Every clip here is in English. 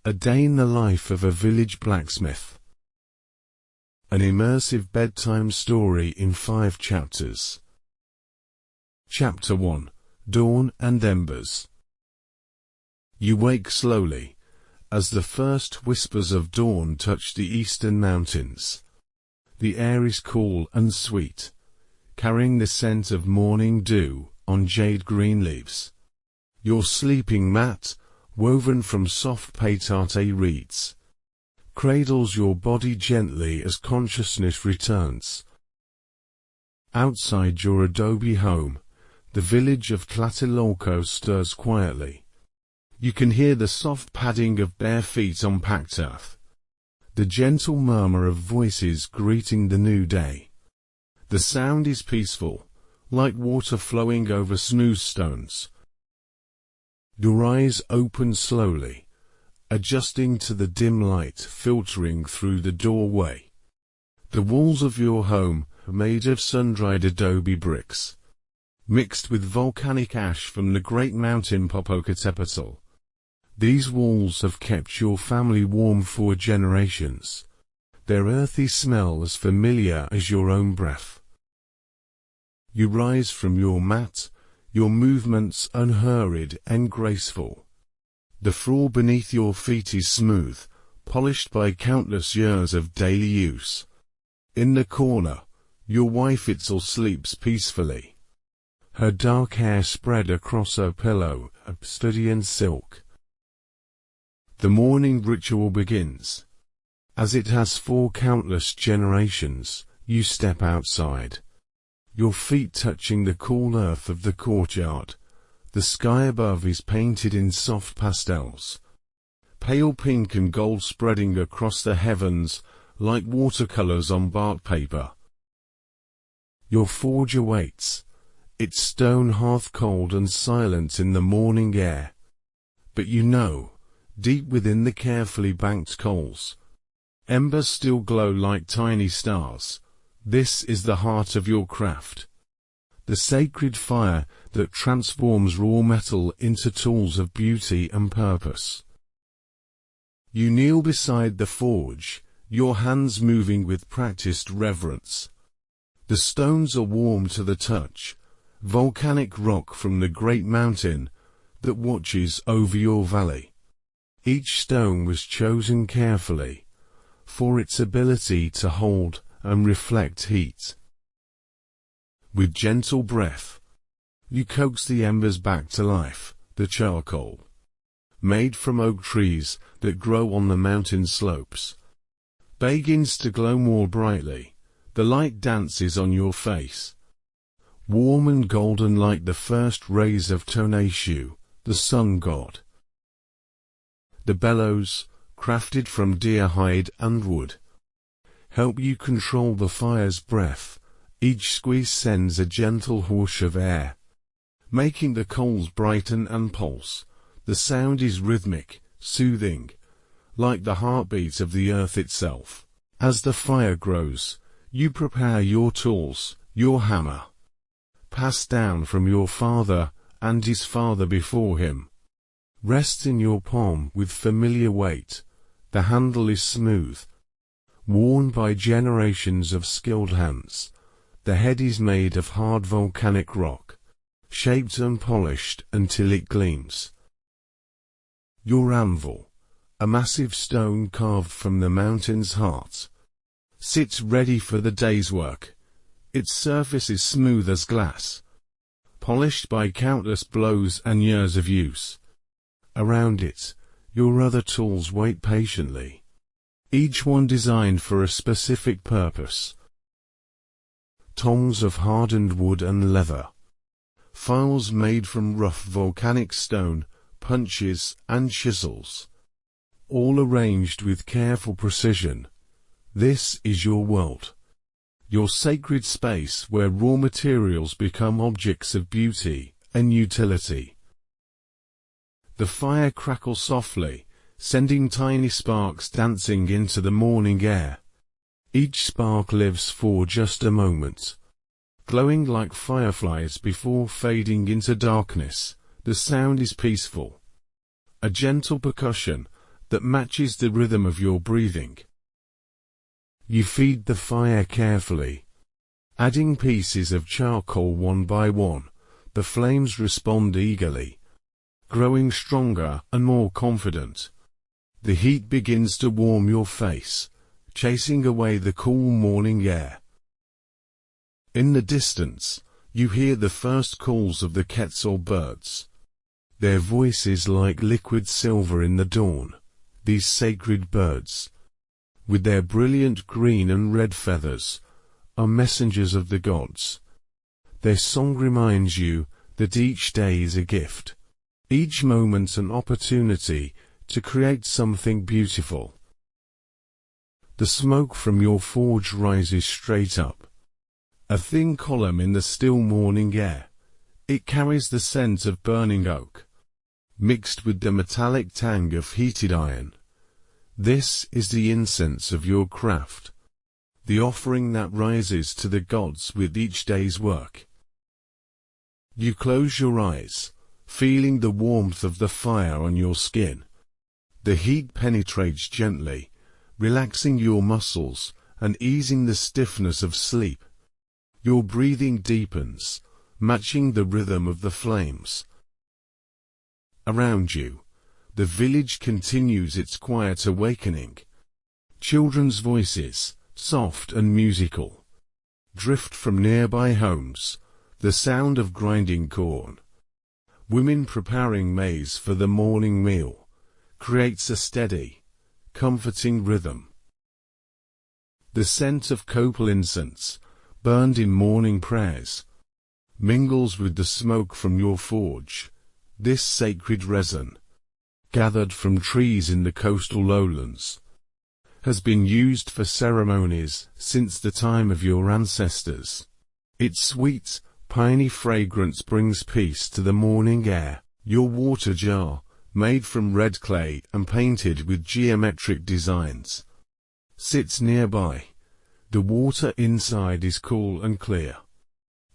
A Day in the Life of a Village Blacksmith. An immersive bedtime story in 5 chapters. Chapter 1. Dawn and Embers. You wake slowly, as the first whispers of dawn touch the eastern mountains. The air is cool and sweet, carrying the scent of morning dew on jade green leaves. Your sleeping mat, woven from soft pétate reeds, cradles your body gently as consciousness returns. Outside your adobe home, the village of Tlatelolco stirs quietly. You can hear the soft padding of bare feet on packed earth, the gentle murmur of voices greeting the new day. The sound is peaceful, like water flowing over smooth stones. Your eyes open slowly, adjusting to the dim light filtering through the doorway. The walls of your home are made of sun-dried adobe bricks, mixed with volcanic ash from the great mountain Popocatépetl. These walls have kept your family warm for generations, their earthy smell as familiar as your own breath. You rise from your mat, your movements unhurried and graceful. The floor beneath your feet is smooth, polished by countless years of daily use. In the corner, your wife Itzel sleeps peacefully, her dark hair spread across her pillow of Styrian silk. The morning ritual begins. As it has for countless generations, you step outside, your feet touching the cool earth of the courtyard. The sky above is painted in soft pastels, pale pink and gold spreading across the heavens like watercolors on bark paper. Your forge awaits, its stone hearth cold and silent in the morning air. But you know, deep within the carefully banked coals, embers still glow like tiny stars. This is the heart of your craft, the sacred fire that transforms raw metal into tools of beauty and purpose. You kneel beside the forge, your hands moving with practiced reverence. The stones are warm to the touch, volcanic rock from the great mountain that watches over your valley. Each stone was chosen carefully, for its ability to hold and reflect heat. With gentle breath, you coax the embers back to life. The charcoal, made from oak trees that grow on the mountain slopes, begins to glow more brightly. The light dances on your face, warm and golden like the first rays of Tonatiuh, the sun god. The bellows, crafted from deer hide and wood, help you control the fire's breath. Each squeeze sends a gentle whoosh of air, making the coals brighten and pulse. The sound is rhythmic, soothing, like the heartbeat of the earth itself. As the fire grows, you prepare your tools, your hammer, passed down from your father and his father before him, rests in your palm with familiar weight. The handle is smooth, worn by generations of skilled hands. The head is made of hard volcanic rock, shaped and polished until it gleams. Your anvil, a massive stone carved from the mountain's heart, sits ready for the day's work. Its surface is smooth as glass, polished by countless blows and years of use. Around it, your other tools wait patiently, each one designed for a specific purpose. Tongs of hardened wood and leather, files made from rough volcanic stone, punches and chisels, all arranged with careful precision. This is your world, your sacred space where raw materials become objects of beauty and utility. The fire crackles softly, sending tiny sparks dancing into the morning air. Each spark lives for just a moment, glowing like fireflies before fading into darkness. The sound is peaceful, a gentle percussion that matches the rhythm of your breathing. You feed the fire carefully, adding pieces of charcoal one by one. The flames respond eagerly, growing stronger and more confident. The heat begins to warm your face, chasing away the cool morning air. In the distance, you hear the first calls of the quetzal birds. Their voices like liquid silver in the dawn. These sacred birds, with their brilliant green and red feathers, are messengers of the gods. Their song reminds you that each day is a gift, each moment an opportunity to create something beautiful. The smoke from your forge rises straight up, a thin column in the still morning air. It carries the scent of burning oak, mixed with the metallic tang of heated iron. This is the incense of your craft, the offering that rises to the gods with each day's work. You close your eyes, feeling the warmth of the fire on your skin. The heat penetrates gently, relaxing your muscles and easing the stiffness of sleep. Your breathing deepens, matching the rhythm of the flames. Around you, the village continues its quiet awakening. Children's voices, soft and musical, drift from nearby homes, the sound of grinding corn. Women preparing maize for the morning meal creates a steady, comforting rhythm. The scent of copal incense, burned in morning prayers, mingles with the smoke from your forge. This sacred resin, gathered from trees in the coastal lowlands, has been used for ceremonies since the time of your ancestors. Its sweet, piney fragrance brings peace to the morning air. Your water jar, made from red clay and painted with geometric designs, sits nearby. The water inside is cool and clear.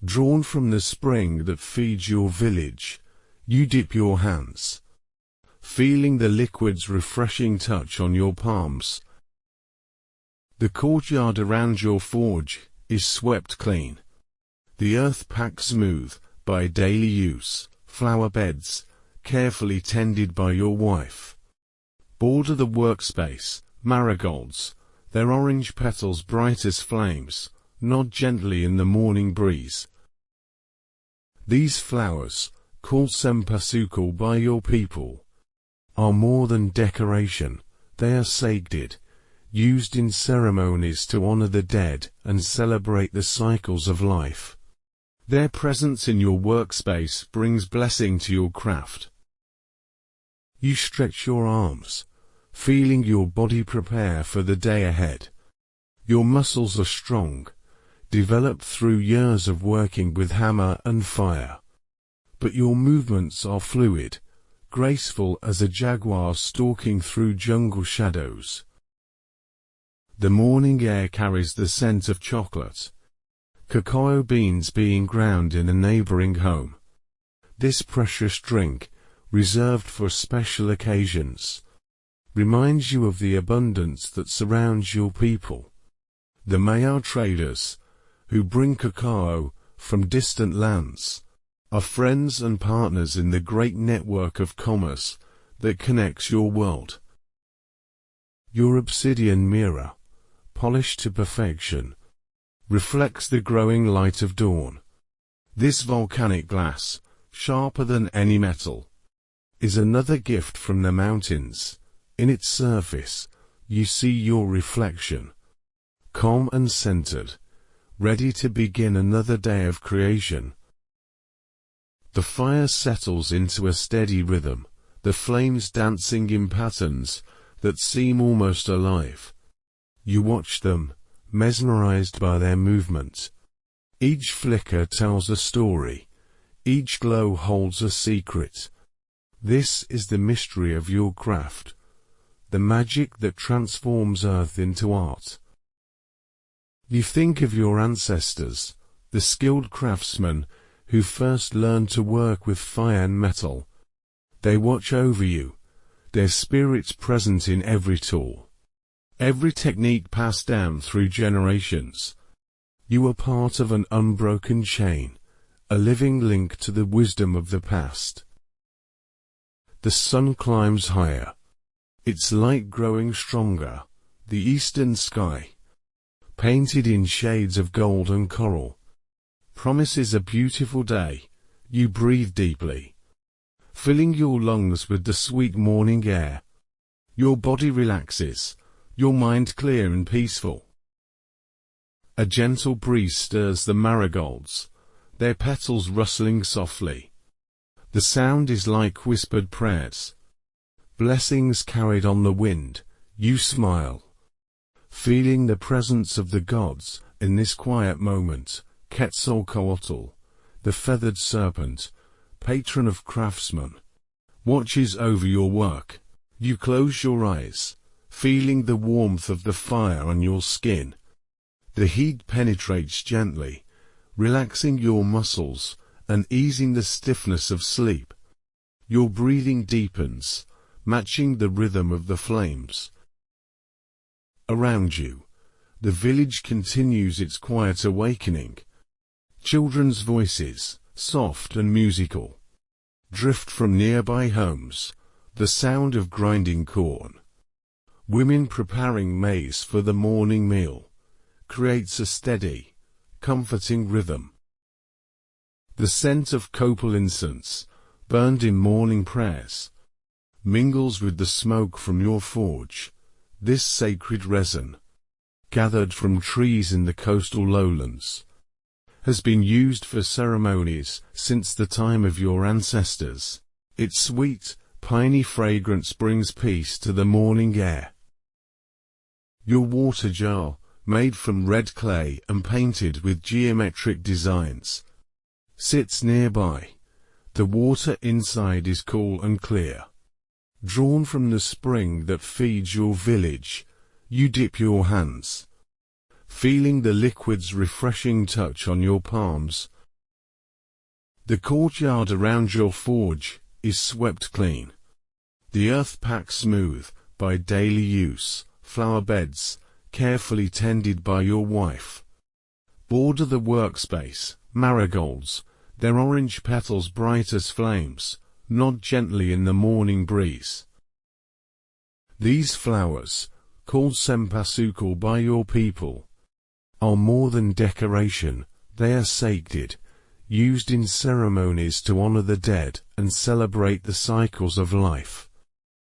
Drawn from the spring that feeds your village, you dip your hands, feeling the liquid's refreshing touch on your palms. The courtyard around your forge is swept clean, the earth packed smooth by daily use. Flower beds, carefully tended by your wife, border the workspace. Marigolds, their orange petals bright as flames, nod gently in the morning breeze. These flowers, called cempasúchil by your people, are more than decoration. They are sacred, used in ceremonies to honor the dead and celebrate the cycles of life. Their presence in your workspace brings blessing to your craft. You stretch your arms, feeling your body prepare for the day ahead. Your muscles are strong, developed through years of working with hammer and fire. But your movements are fluid, graceful as a jaguar stalking through jungle shadows. The morning air carries the scent of chocolate, cacao beans being ground in a neighboring home. This precious drink, reserved for special occasions, reminds you of the abundance that surrounds your people. The Maya traders, who bring cacao from distant lands, are friends and partners in the great network of commerce that connects your world. Your obsidian mirror, polished to perfection, reflects the growing light of dawn. This volcanic glass, sharper than any metal, is another gift from the mountains. In its surface, you see your reflection, calm and centered, ready to begin another day of creation. The fire settles into a steady rhythm, the flames dancing in patterns that seem almost alive. You watch them, mesmerized by their movement. Each flicker tells a story, each glow holds a secret. This is the mystery of your craft, the magic that transforms earth into art. You think of your ancestors, the skilled craftsmen who first learned to work with fire and metal. They watch over you, their spirits present in every tool. Every technique passed down through generations. You are part of an unbroken chain, a living link to the wisdom of the past. The sun climbs higher, its light growing stronger, the eastern sky, painted in shades of gold and coral, promises a beautiful day. You breathe deeply, filling your lungs with the sweet morning air. Your body relaxes, your mind clear and peaceful. A gentle breeze stirs the marigolds, their petals rustling softly. The sound is like whispered prayers, blessings carried on the wind. You smile, feeling the presence of the gods in this quiet moment. Quetzalcoatl, the feathered serpent, patron of craftsmen, watches over your work. You close your eyes, feeling the warmth of the fire on your skin. The heat penetrates gently, relaxing your muscles and easing the stiffness of sleep. Your breathing deepens, matching the rhythm of the flames. Around you, the village continues its quiet awakening. Children's voices, soft and musical, drift from nearby homes, the sound of grinding corn. Women preparing maize for the morning meal creates a steady, comforting rhythm. The scent of copal incense, burned in morning prayers, mingles with the smoke from your forge. This sacred resin, gathered from trees in the coastal lowlands, has been used for ceremonies since the time of your ancestors. Its sweet, piney fragrance brings peace to the morning air. Your water jar, made from red clay and painted with geometric designs, sits nearby. The water inside is cool and clear. Drawn from the spring that feeds your village, you dip your hands, feeling the liquid's refreshing touch on your palms. The courtyard around your forge is swept clean, the earth packed smooth by daily use. Flower beds, carefully tended by your wife, border the workspace. Marigolds, their orange petals bright as flames, nod gently in the morning breeze. These flowers, called cempasúchil by your people, are more than decoration. They are sacred, used in ceremonies to honor the dead and celebrate the cycles of life.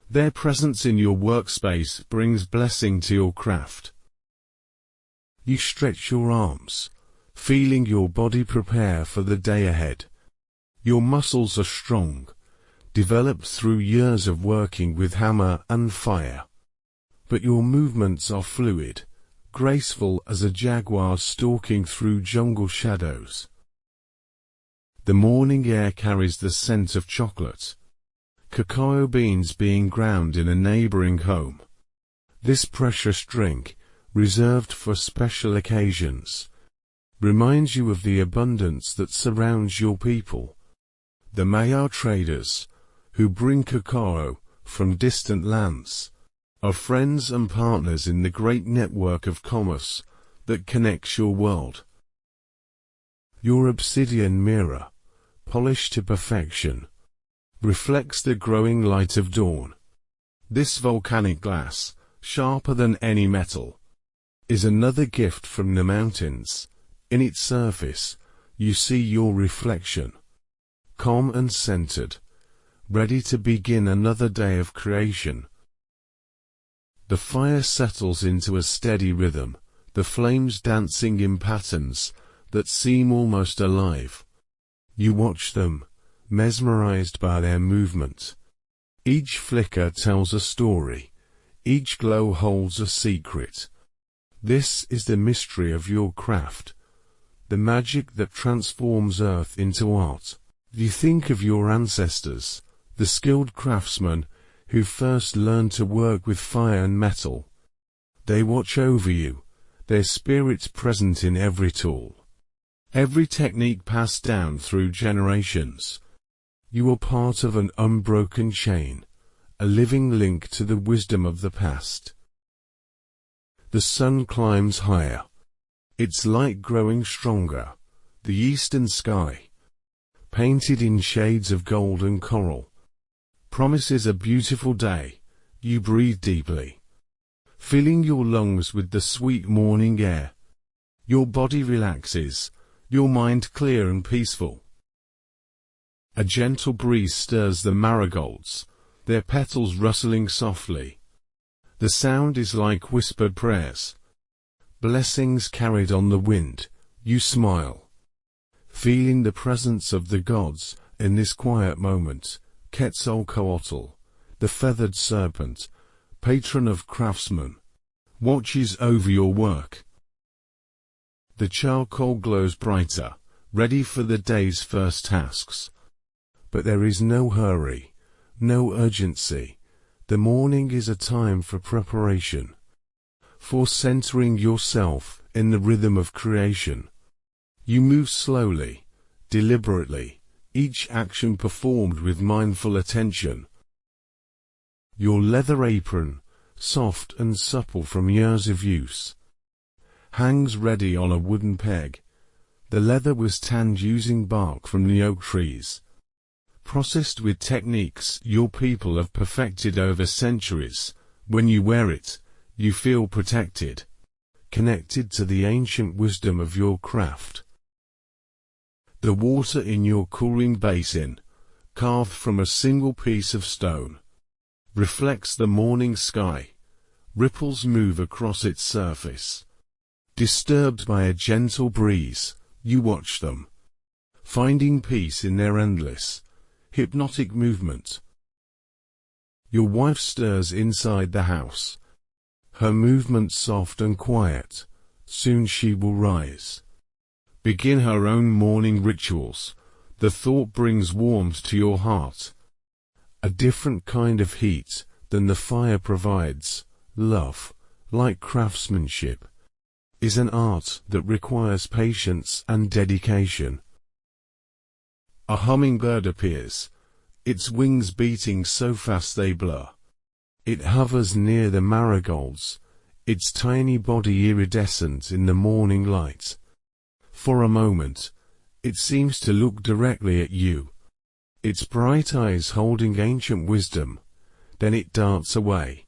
Their presence in your workspace brings blessing to your craft. You stretch your arms, feeling your body prepare for the day ahead. Your muscles are strong, developed through years of working with hammer and fire. But your movements are fluid, graceful as a jaguar stalking through jungle shadows. The morning air carries the scent of chocolate, cacao beans being ground in a neighboring home. This precious drink, reserved for special occasions, reminds you of the abundance that surrounds your people. The Maya traders, who bring cacao from distant lands, are friends and partners in the great network of commerce that connects your world. Your obsidian mirror, polished to perfection, reflects the growing light of dawn. This volcanic glass, sharper than any metal, is another gift from the mountains. In its surface, you see your reflection, calm and centered, ready to begin another day of creation. The fire settles into a steady rhythm, the flames dancing in patterns that seem almost alive. You watch them, mesmerized by their movement. Each flicker tells a story, each glow holds a secret. This is the mystery of your craft, the magic that transforms earth into art. You think of your ancestors, the skilled craftsmen who first learned to work with fire and metal. They watch over you, their spirits present in every tool, every technique passed down through generations. You are part of an unbroken chain, a living link to the wisdom of the past. The sun climbs higher, its light growing stronger. The eastern sky, painted in shades of gold and coral, promises a beautiful day. You breathe deeply, filling your lungs with the sweet morning air. Your body relaxes, your mind clear and peaceful. A gentle breeze stirs the marigolds, their petals rustling softly. The sound is like whispered prayers, blessings carried on the wind. You smile, feeling the presence of the gods in this quiet moment. Quetzalcoatl, the feathered serpent, patron of craftsmen, watches over your work. The charcoal glows brighter, ready for the day's first tasks. But there is no hurry, no urgency. The morning is a time for preparation, for centering yourself in the rhythm of creation. You move slowly, deliberately, each action performed with mindful attention. Your leather apron, soft and supple from years of use, hangs ready on a wooden peg. The leather was tanned using bark from the oak trees, processed with techniques your people have perfected over centuries. When you wear it, you feel protected, connected to the ancient wisdom of your craft. The water in your cooling basin, carved from a single piece of stone, reflects the morning sky. Ripples move across its surface. Disturbed by a gentle breeze, you watch them, finding peace in their endless, hypnotic movement. Your wife stirs inside the house, her movements soft and quiet. Soon she will rise, begin her own morning rituals. The thought brings warmth to your heart, a different kind of heat than the fire provides. Love, like craftsmanship, is an art that requires patience and dedication. A hummingbird appears, its wings beating so fast they blur. It hovers near the marigolds, its tiny body iridescent in the morning light. For a moment, it seems to look directly at you, its bright eyes holding ancient wisdom. Then it darts away,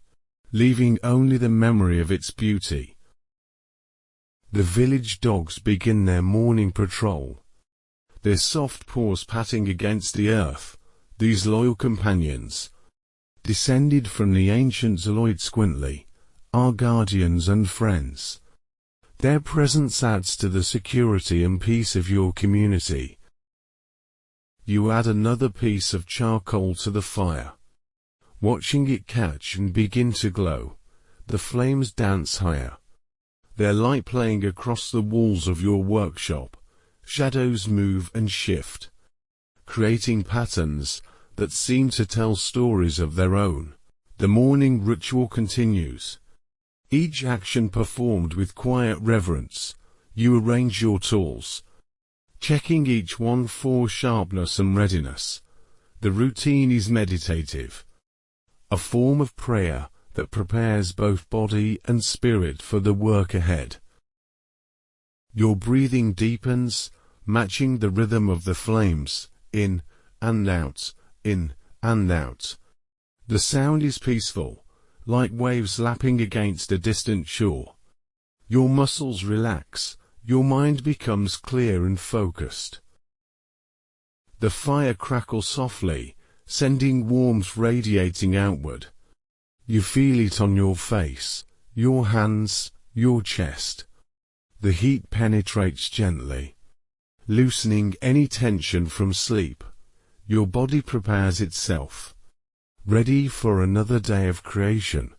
leaving only the memory of its beauty. The village dogs begin their morning patrol, their soft paws patting against the earth. These loyal companions, descended from the ancient Zoloid Squintly, are guardians and friends. Their presence adds to the security and peace of your community. You add another piece of charcoal to the fire, watching it catch and begin to glow. The flames dance higher, their light playing across the walls of your workshop. Shadows move and shift, creating patterns that seem to tell stories of their own. The morning ritual continues, each action performed with quiet reverence. You arrange your tools, checking each one for sharpness and readiness. The routine is meditative, a form of prayer that prepares both body and spirit for the work ahead. Your breathing deepens, matching the rhythm of the flames, in and out, in and out. The sound is peaceful, like waves lapping against a distant shore. Your muscles relax, your mind becomes clear and focused. The fire crackles softly, sending warmth radiating outward. You feel it on your face, your hands, your chest. The heat penetrates gently, loosening any tension from sleep. Your body prepares itself, ready for another day of creation.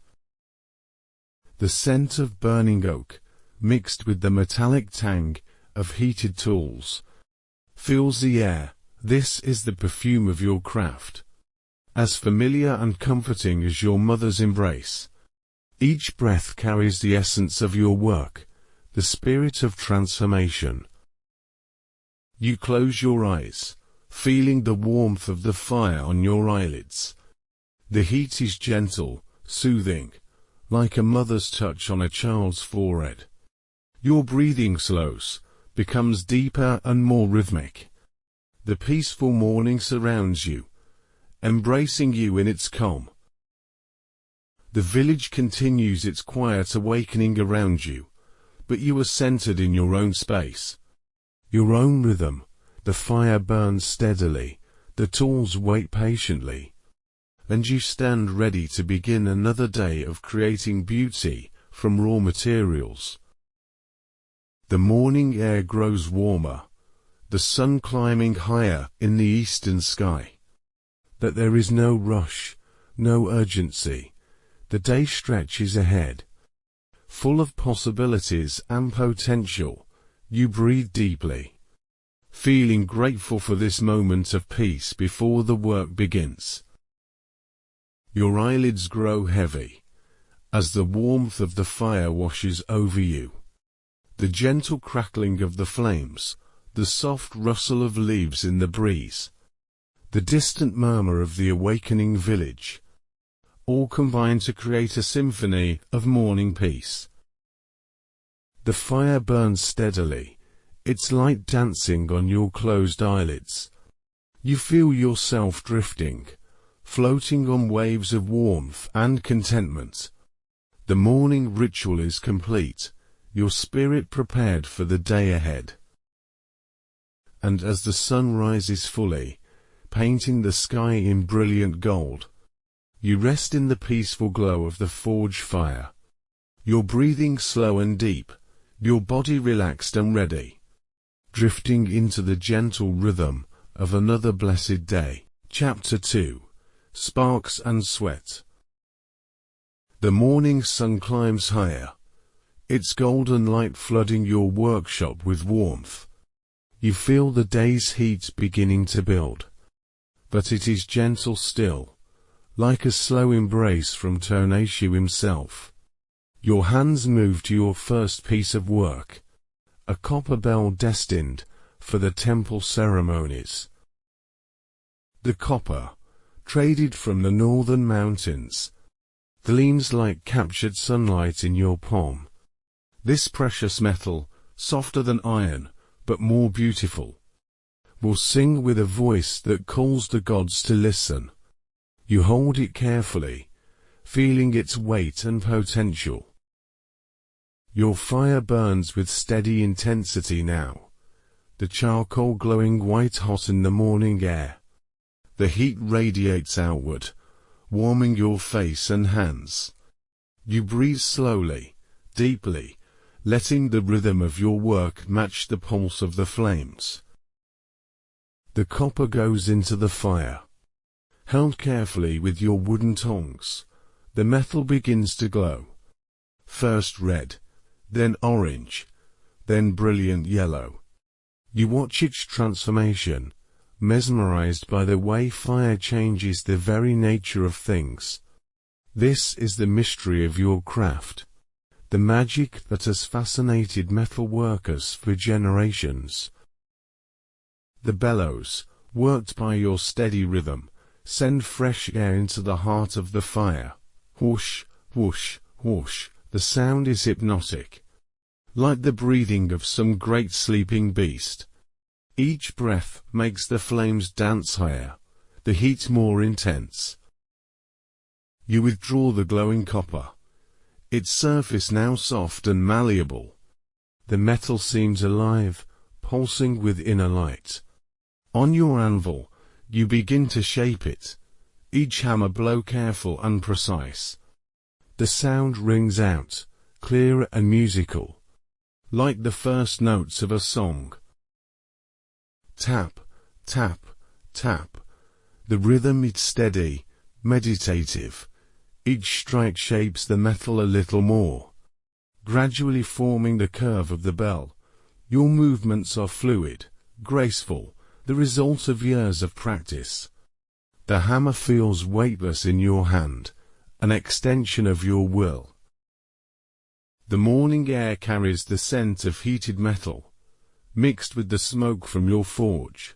The scent of burning oak, mixed with the metallic tang of heated tools, fills the air. This is the perfume of your craft, as familiar and comforting as your mother's embrace. Each breath carries the essence of your work, the spirit of transformation. You close your eyes, feeling the warmth of the fire on your eyelids. The heat is gentle, soothing, like a mother's touch on a child's forehead. Your breathing slows, becomes deeper and more rhythmic. The peaceful morning surrounds you, embracing you in its calm. The village continues its quiet awakening around you, but you are centered in your own space. Your own rhythm. The fire burns steadily, the tools wait patiently, and you stand ready to begin another day of creating beauty from raw materials. The morning air grows warmer, the sun climbing higher in the eastern sky. But there is no rush, no urgency. The day stretches ahead. Full of possibilities and potential, you breathe deeply, feeling grateful for this moment of peace before the work begins. Your eyelids grow heavy, as the warmth of the fire washes over you. The gentle crackling of the flames, the soft rustle of leaves in the breeze, the distant murmur of the awakening village, all combine to create a symphony of morning peace. The fire burns steadily, its light dancing on your closed eyelids. You feel yourself drifting, floating on waves of warmth and contentment. The morning ritual is complete, your spirit prepared for the day ahead. And as the sun rises fully, painting the sky in brilliant gold, you rest in the peaceful glow of the forge fire. Your breathing slow and deep, your body relaxed and ready, drifting into the gentle rhythm of another blessed day. Chapter 2. Sparks and Sweat. The morning sun climbs higher, its golden light flooding your workshop with warmth. You feel the day's heat beginning to build, but it is gentle still, like a slow embrace from Tonatiuh himself. Your hands move to your first piece of work, a copper bell destined for the temple ceremonies. The copper, traded from the northern mountains, gleams like captured sunlight in your palm. This precious metal, softer than iron, but more beautiful, will sing with a voice that calls the gods to listen. You hold it carefully, feeling its weight and potential. Your fire burns with steady intensity now, the charcoal glowing white-hot in the morning air. The heat radiates outward, warming your face and hands. You breathe slowly, deeply, letting the rhythm of your work match the pulse of the flames. The copper goes into the fire. Held carefully with your wooden tongs, the metal begins to glow. First red, then orange, then brilliant yellow. You watch its transformation, mesmerized by the way fire changes the very nature of things. This is the mystery of your craft, the magic that has fascinated metal workers for generations. The bellows, worked by your steady rhythm, send fresh air into the heart of the fire. Whoosh, whoosh, whoosh. The sound is hypnotic, like the breathing of some great sleeping beast. Each breath makes the flames dance higher, the heat more intense. You withdraw the glowing copper, its surface now soft and malleable. The metal seems alive, pulsing with inner light. On your anvil, you begin to shape it, each hammer blow careful and precise. The sound rings out, clear and musical, like the first notes of a song. Tap, tap, tap. The rhythm is steady, meditative. Each strike shapes the metal a little more, gradually forming the curve of the bell. Your movements are fluid, graceful, the result of years of practice. The hammer feels weightless in your hand, an extension of your will. The morning air carries the scent of heated metal, mixed with the smoke from your forge.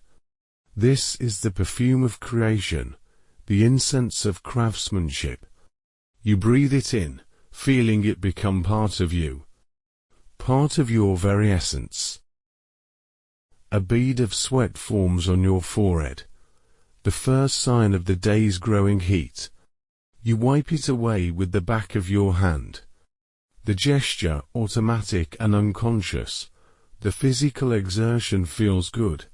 This is the perfume of creation, the incense of craftsmanship. You breathe it in, feeling it become part of you, part of your very essence. A bead of sweat forms on your forehead, the first sign of the day's growing heat. You wipe it away with the back of your hand. The gesture, automatic and unconscious, the physical exertion feels good.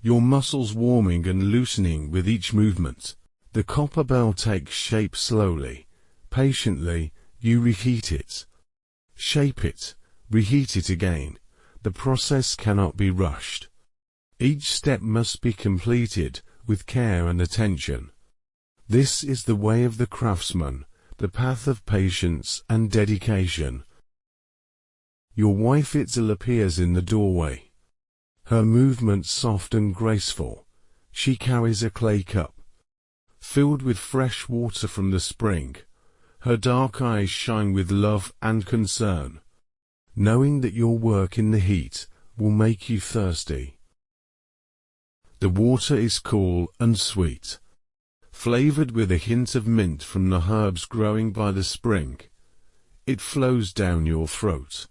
Your muscles warming and loosening with each movement. The copper bell takes shape slowly, patiently. You reheat it, shape it, reheat it again. The process cannot be rushed. Each step must be completed with care and attention. This is the way of the craftsman, the path of patience and dedication. Your wife Itzel appears in the doorway. Her movements soft and graceful. She carries a clay cup, filled with fresh water from the spring. Her dark eyes shine with love and concern, knowing that your work in the heat will make you thirsty. The water is cool and sweet, flavored with a hint of mint from the herbs growing by the spring. It flows down your throat,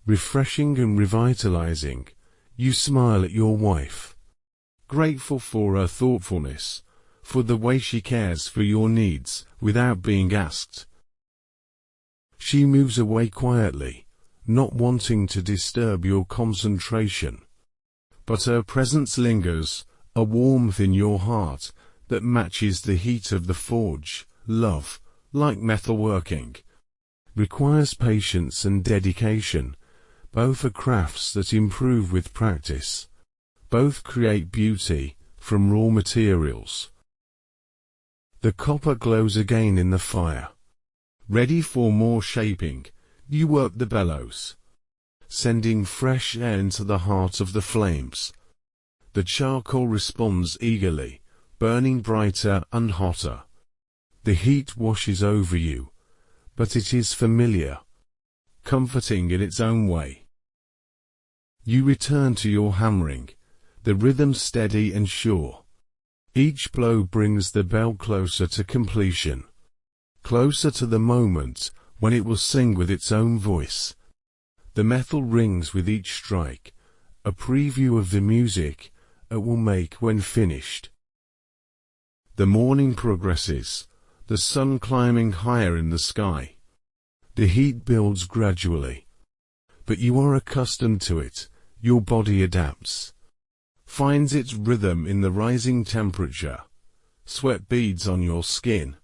refreshing and revitalizing. You smile at your wife, grateful for her thoughtfulness, for the way she cares for your needs without being asked. She moves away quietly, not wanting to disturb your concentration. But her presence lingers, a warmth in your heart that matches the heat of the forge. Love, like metalworking, requires patience and dedication. Both are crafts that improve with practice. Both create beauty from raw materials. The copper glows again in the fire. Ready for more shaping, you work the bellows, sending fresh air into the heart of the flames. The charcoal responds eagerly, burning brighter and hotter. The heat washes over you, but it is familiar, comforting in its own way. You return to your hammering, the rhythm steady and sure. Each blow brings the bell closer to completion, closer to the moment when it will sing with its own voice. The metal rings with each strike, a preview of the music it will make when finished. The morning progresses, the sun climbing higher in the sky. The heat builds gradually, but you are accustomed to it. Your body adapts, finds its rhythm in the rising temperature. Sweat beads on your skin,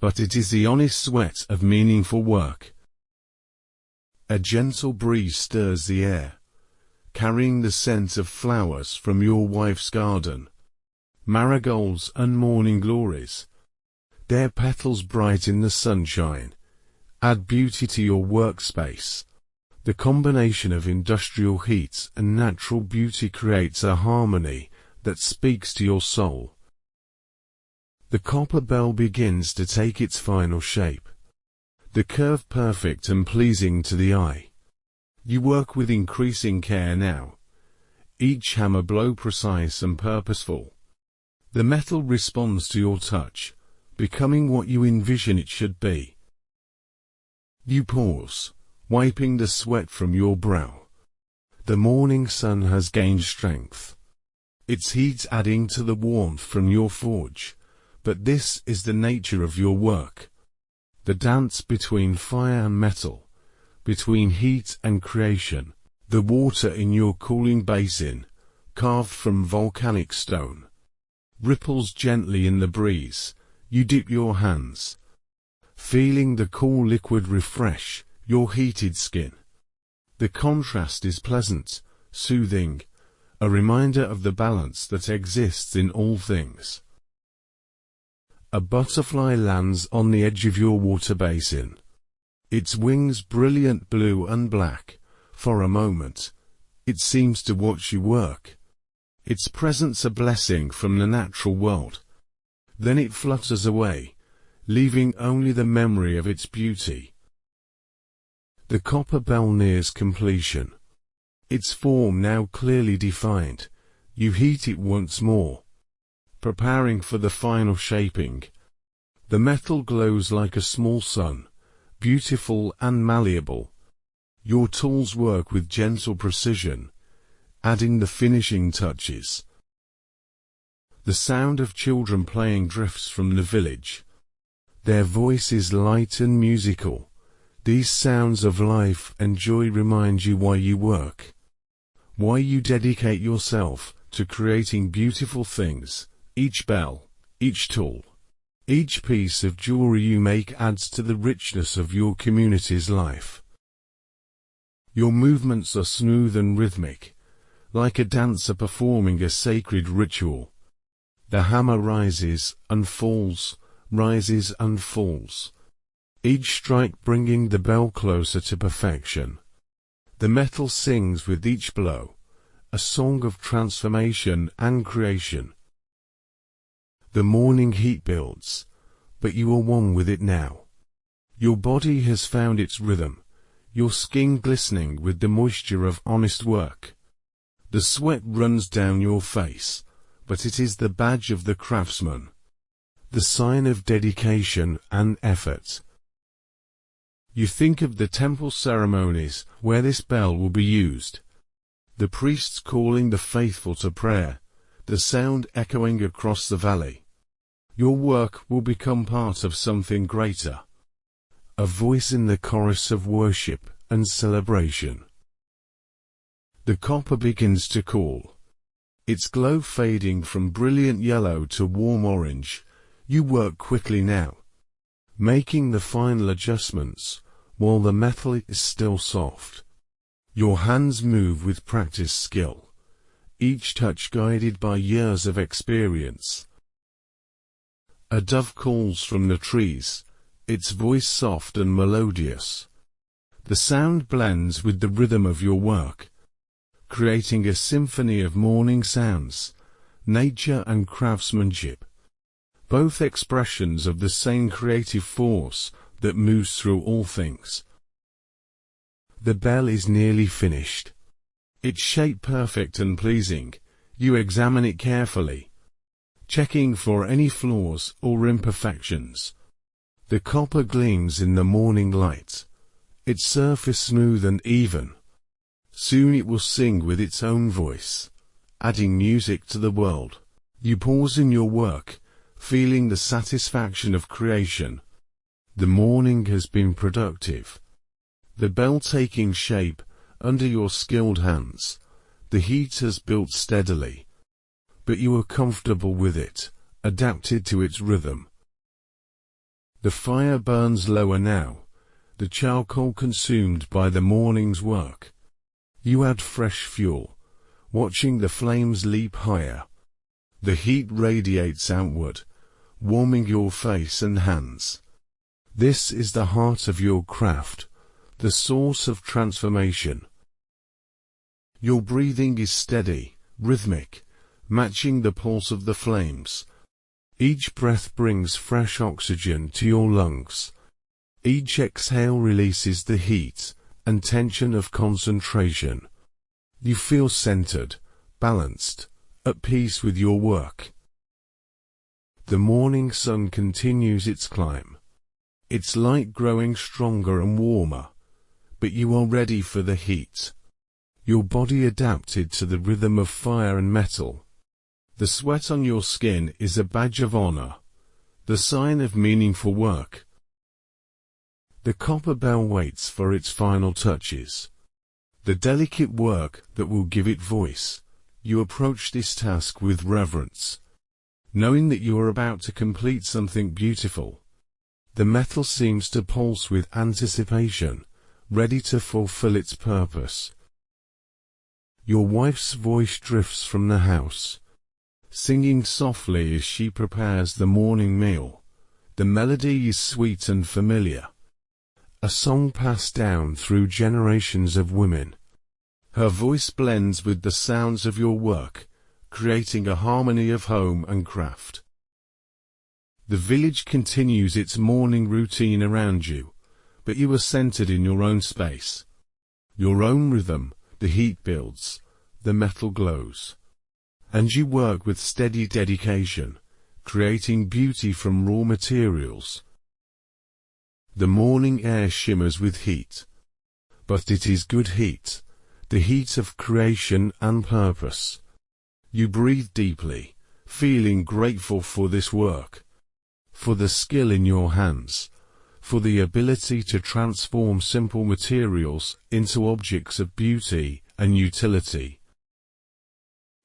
but it is the honest sweat of meaningful work. A gentle breeze stirs the air, carrying the scent of flowers from your wife's garden. Marigolds and morning glories, their petals bright in the sunshine, add beauty to your workspace. The combination of industrial heat and natural beauty creates a harmony that speaks to your soul. The copper bell begins to take its final shape, the curve perfect and pleasing to the eye. You work with increasing care now, each hammer blow precise and purposeful. The metal responds to your touch, becoming what you envision it should be. You pause, wiping the sweat from your brow. The morning sun has gained strength, its heat adding to the warmth from your forge. But this is the nature of your work. The dance between fire and metal, between heat and creation. The water in your cooling basin, carved from volcanic stone, ripples gently in the breeze. You dip your hands, feeling the cool liquid refresh your heated skin. The contrast is pleasant, soothing, a reminder of the balance that exists in all things. A butterfly lands on the edge of your water basin, its wings brilliant blue and black. For a moment, it seems to watch you work, its presence a blessing from the natural world. Then it flutters away, leaving only the memory of its beauty. The copper bell nears completion, its form now clearly defined. You heat it once more, preparing for the final shaping. The metal glows like a small sun, beautiful and malleable. Your tools work with gentle precision, adding the finishing touches. The sound of children playing drifts from the village. Their voice is light and musical. These sounds of life and joy remind you why you work, why you dedicate yourself to creating beautiful things. Each bell, each tool, each piece of jewelry you make adds to the richness of your community's life. Your movements are smooth and rhythmic, like a dancer performing a sacred ritual. The hammer rises and falls, rises and falls, each strike bringing the bell closer to perfection. The metal sings with each blow, a song of transformation and creation. The morning heat builds, but you are one with it now. Your body has found its rhythm, your skin glistening with the moisture of honest work. The sweat runs down your face, but it is the badge of the craftsman, the sign of dedication and effort. You think of the temple ceremonies where this bell will be used, the priests calling the faithful to prayer, the sound echoing across the valley. Your work will become part of something greater, a voice in the chorus of worship and celebration. The copper begins to cool, its glow fading from brilliant yellow to warm orange. You work quickly now, making the final adjustments while the metal is still soft. Your hands move with practiced skill, each touch guided by years of experience. A dove calls from the trees, its voice soft and melodious. The sound blends with the rhythm of your work, creating a symphony of morning sounds, nature and craftsmanship, both expressions of the same creative force that moves through all things. The bell is nearly finished. Its shape perfect and pleasing. You examine it carefully, checking for any flaws or imperfections. The copper gleams in the morning light, its surface smooth and even. Soon it will sing with its own voice, adding music to the world. You pause in your work, feeling the satisfaction of creation. The morning has been productive. The bell taking shape under your skilled hands. The heat has built steadily, but you are comfortable with it, adapted to its rhythm. The fire burns lower now, the charcoal consumed by the morning's work. You add fresh fuel, watching the flames leap higher. The heat radiates outward, warming your face and hands. This is the heart of your craft, the source of transformation. Your breathing is steady, rhythmic, matching the pulse of the flames. Each breath brings fresh oxygen to your lungs. Each exhale releases the heat and tension of concentration. You feel centered, balanced, at peace with your work. The morning sun continues its climb, its light growing stronger and warmer, but you are ready for the heat. Your body adapted to the rhythm of fire and metal. The sweat on your skin is a badge of honor, the sign of meaningful work. The copper bell waits for its final touches, the delicate work that will give it voice. You approach this task with reverence, knowing that you are about to complete something beautiful. The metal seems to pulse with anticipation, ready to fulfill its purpose. Your wife's voice drifts from the house, singing softly as she prepares the morning meal. The melody is sweet and familiar, a song passed down through generations of women. Her voice blends with the sounds of your work, creating a harmony of home and craft. The village continues its morning routine around you, but you are centered in your own space. Your own rhythm, the heat builds, the metal glows, and you work with steady dedication. creating beauty from raw materials. The morning air shimmers with heat. But it is good heat, the heat of creation and purpose. You breathe deeply, feeling grateful for this work, for the skill in your hands, for the ability to transform simple materials into objects of beauty and utility.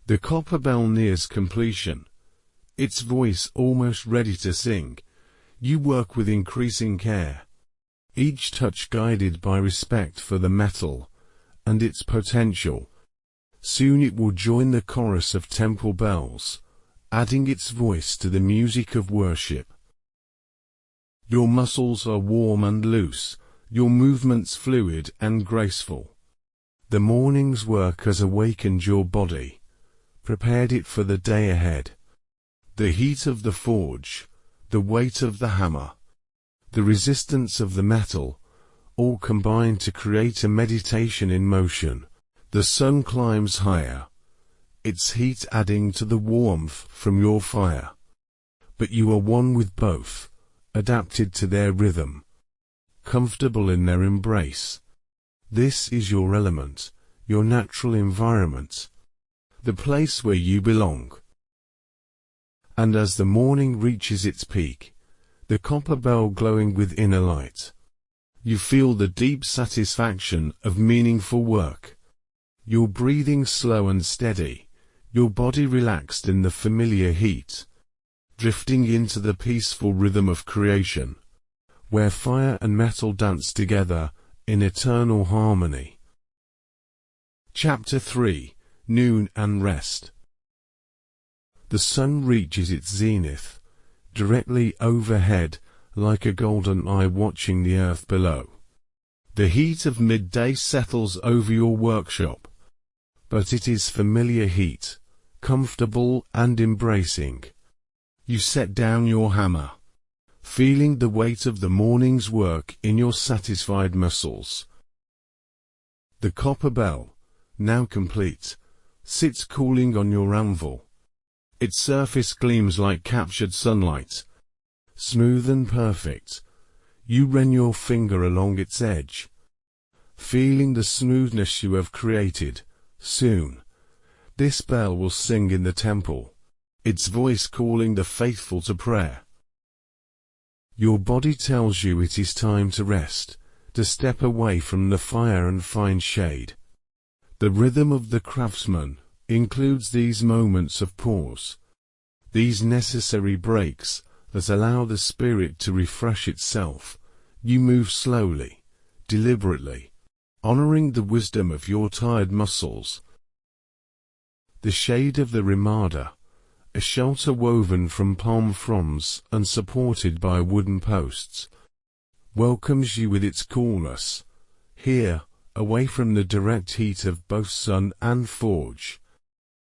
The copper bell nears completion, its voice almost ready to sing. You work with increasing care, each touch guided by respect for the metal and its potential. Soon it will join the chorus of temple bells, adding its voice to the music of worship. Your muscles are warm and loose, your movements fluid and graceful. The morning's work has awakened your body, prepared it for the day ahead. The heat of the forge, the weight of the hammer, the resistance of the metal, all combine to create a meditation in motion. The sun climbs higher, its heat adding to the warmth from your fire. But you are one with both, adapted to their rhythm, comfortable in their embrace. This is your element, your natural environment, the place where you belong. And as the morning reaches its peak, the copper bell glowing with inner light, you feel the deep satisfaction of meaningful work. Your breathing slow and steady, your body relaxed in the familiar heat, drifting into the peaceful rhythm of creation, where fire and metal dance together in eternal harmony. Chapter 3: Noon and Rest. The sun reaches its zenith, directly overhead, like a golden eye watching the earth below. The heat of midday settles over your workshop, but it is familiar heat, comfortable and embracing. You set down your hammer, feeling the weight of the morning's work in your satisfied muscles. The copper bell, now complete, sits cooling on your anvil. Its surface gleams like captured sunlight, smooth and perfect. You run your finger along its edge, feeling the smoothness you have created. Soon, this bell will sing in the temple, its voice calling the faithful to prayer. Your body tells you it is time to rest, to step away from the fire and find shade. The rhythm of the craftsman includes these moments of pause, these necessary breaks that allow the spirit to refresh itself. You move slowly, deliberately, honoring the wisdom of your tired muscles. The shade of the ramada, a shelter woven from palm fronds and supported by wooden posts, welcomes you with its coolness. Here, away from the direct heat of both sun and forge,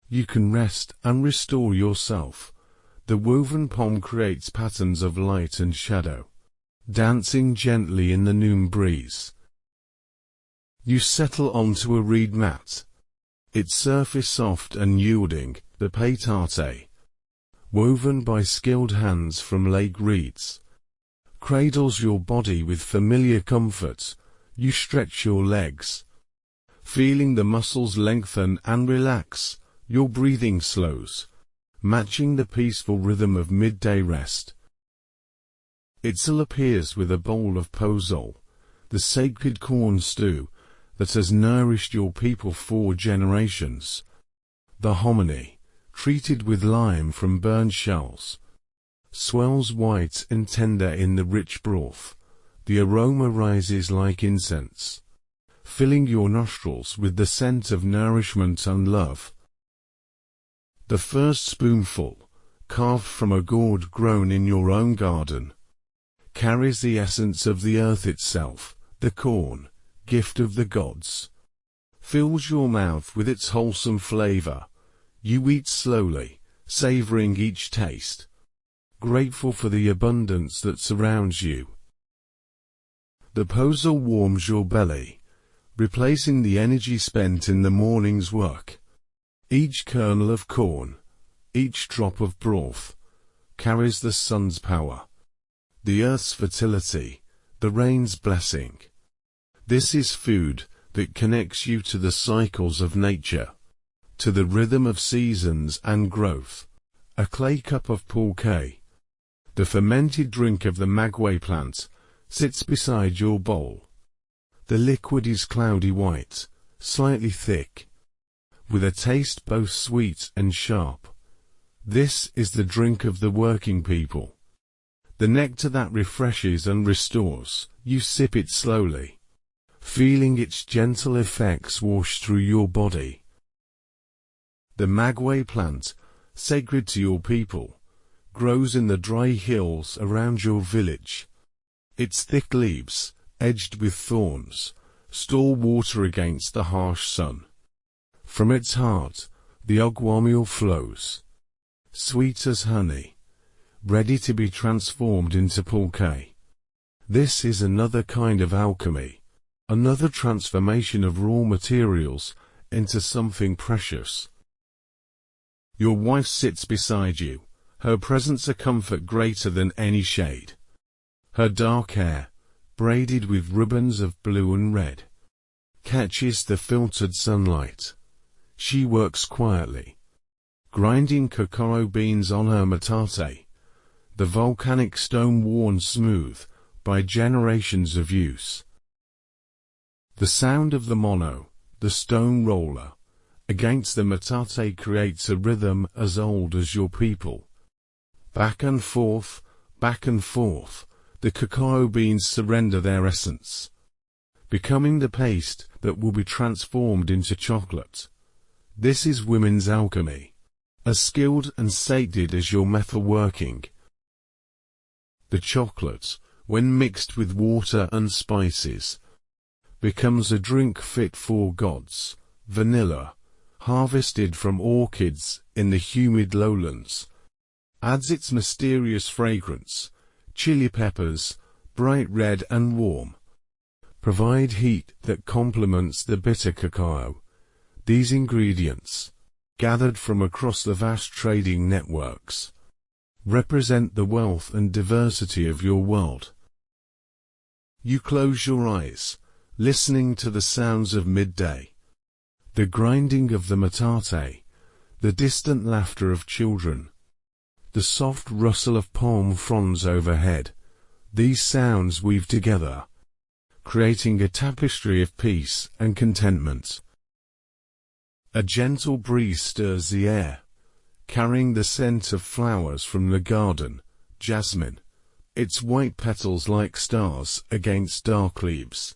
you can rest and restore yourself. The woven palm creates patterns of light and shadow, dancing gently in the noon breeze. You settle onto a reed mat, its surface soft and yielding, the petate, woven by skilled hands from lake reeds, cradles your body with familiar comfort. You stretch your legs, feeling the muscles lengthen and relax. Your breathing slows, matching the peaceful rhythm of midday rest. Itzel appears with a bowl of pozole, the sacred corn stew that has nourished your people for generations. The hominy, treated with lime from burned shells, swells white and tender in the rich broth. The aroma rises like incense, filling your nostrils with the scent of nourishment and love. The first spoonful, carved from a gourd grown in your own garden, carries the essence of the earth itself. The corn, gift of the gods, fills your mouth with its wholesome flavor. You eat slowly, savoring each taste, grateful for the abundance that surrounds you. The pozole warms your belly, replacing the energy spent in the morning's work. Each kernel of corn, each drop of broth, carries the sun's power, the earth's fertility, the rain's blessing. This is food that connects you to the cycles of nature, to the rhythm of seasons and growth. A clay cup of pulque, the fermented drink of the maguey plant, sits beside your bowl. The liquid is cloudy white, slightly thick, with a taste both sweet and sharp. This is the drink of the working people. The nectar that refreshes and restores. You sip it slowly, feeling its gentle effects wash through your body. The maguey plant, sacred to your people, grows in the dry hills around your village. Its thick leaves, edged with thorns, store water against the harsh sun. From its heart, the ogwamiel flows, sweet as honey, ready to be transformed into pulque. This is another kind of alchemy, another transformation of raw materials into something precious. Your wife sits beside you, her presence a comfort greater than any shade. Her dark hair, braided with ribbons of blue and red, catches the filtered sunlight. She works quietly, grinding cacao beans on her metate, the volcanic stone worn smooth by generations of use. The sound of the mono, the stone roller, against the metate creates a rhythm as old as your people. Back and forth, the cacao beans surrender their essence, becoming the paste that will be transformed into chocolate. This is women's alchemy, as skilled and sated as your metalworking. The chocolate, when mixed with water and spices, becomes a drink fit for gods. Vanilla, harvested from orchids in the humid lowlands, adds its mysterious fragrance. Chili peppers, bright red and warm, provide heat that complements the bitter cacao. These ingredients, gathered from across the vast trading networks, represent the wealth and diversity of your world. You close your eyes, listening to the sounds of midday, the grinding of the metate, the distant laughter of children, the soft rustle of palm fronds overhead. These sounds weave together, creating a tapestry of peace and contentment. A gentle breeze stirs the air, carrying the scent of flowers from the garden, jasmine, its white petals like stars against dark leaves,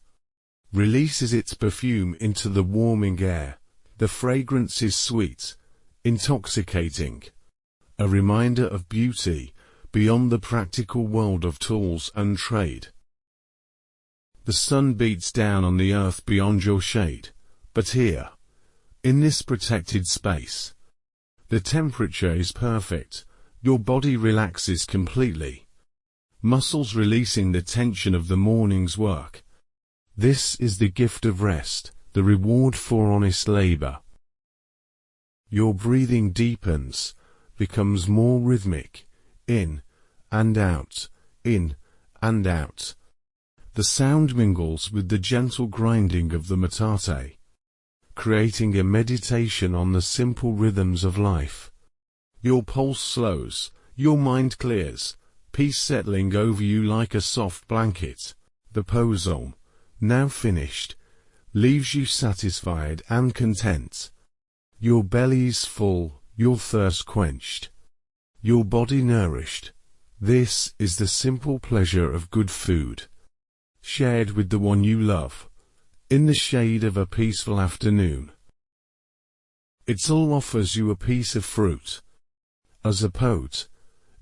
releases its perfume into the warming air. The fragrance is sweet, intoxicating, a reminder of beauty beyond the practical world of tools and trade. The sun beats down on the earth beyond your shade, but here, in this protected space, the temperature is perfect. Your body relaxes completely, muscles releasing the tension of the morning's work. This is the gift of rest, the reward for honest labor. Your breathing deepens, becomes more rhythmic, in and out, in and out. The sound mingles with the gentle grinding of the metate, creating a meditation on the simple rhythms of life. Your pulse slows, your mind clears, peace settling over you like a soft blanket. The pozole, now finished, leaves you satisfied and content. Your belly's full, your thirst quenched, your body nourished. This is the simple pleasure of good food, shared with the one you love, in the shade of a peaceful afternoon. It all offers you a piece of fruit. As a poet,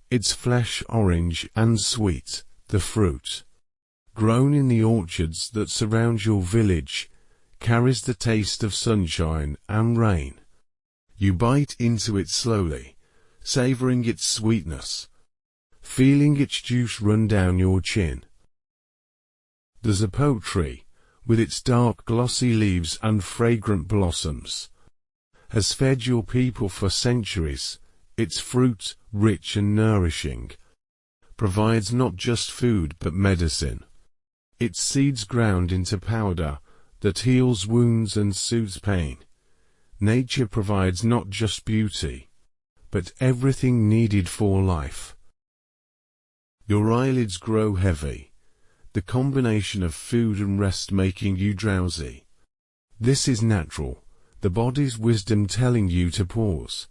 its flesh orange and sweet, the fruit, grown in the orchards that surround your village, carries the taste of sunshine and rain. You bite into it slowly, savoring its sweetness, feeling its juice run down your chin. The zapote tree, with its dark glossy leaves and fragrant blossoms, has fed your people for centuries. Its fruit, rich and nourishing, provides not just food but medicine. Its seeds ground into powder that heals wounds and soothes pain. Nature provides not just beauty, but everything needed for life. Your eyelids grow heavy, the combination of food and rest making you drowsy. This is natural, the body's wisdom telling you to pause,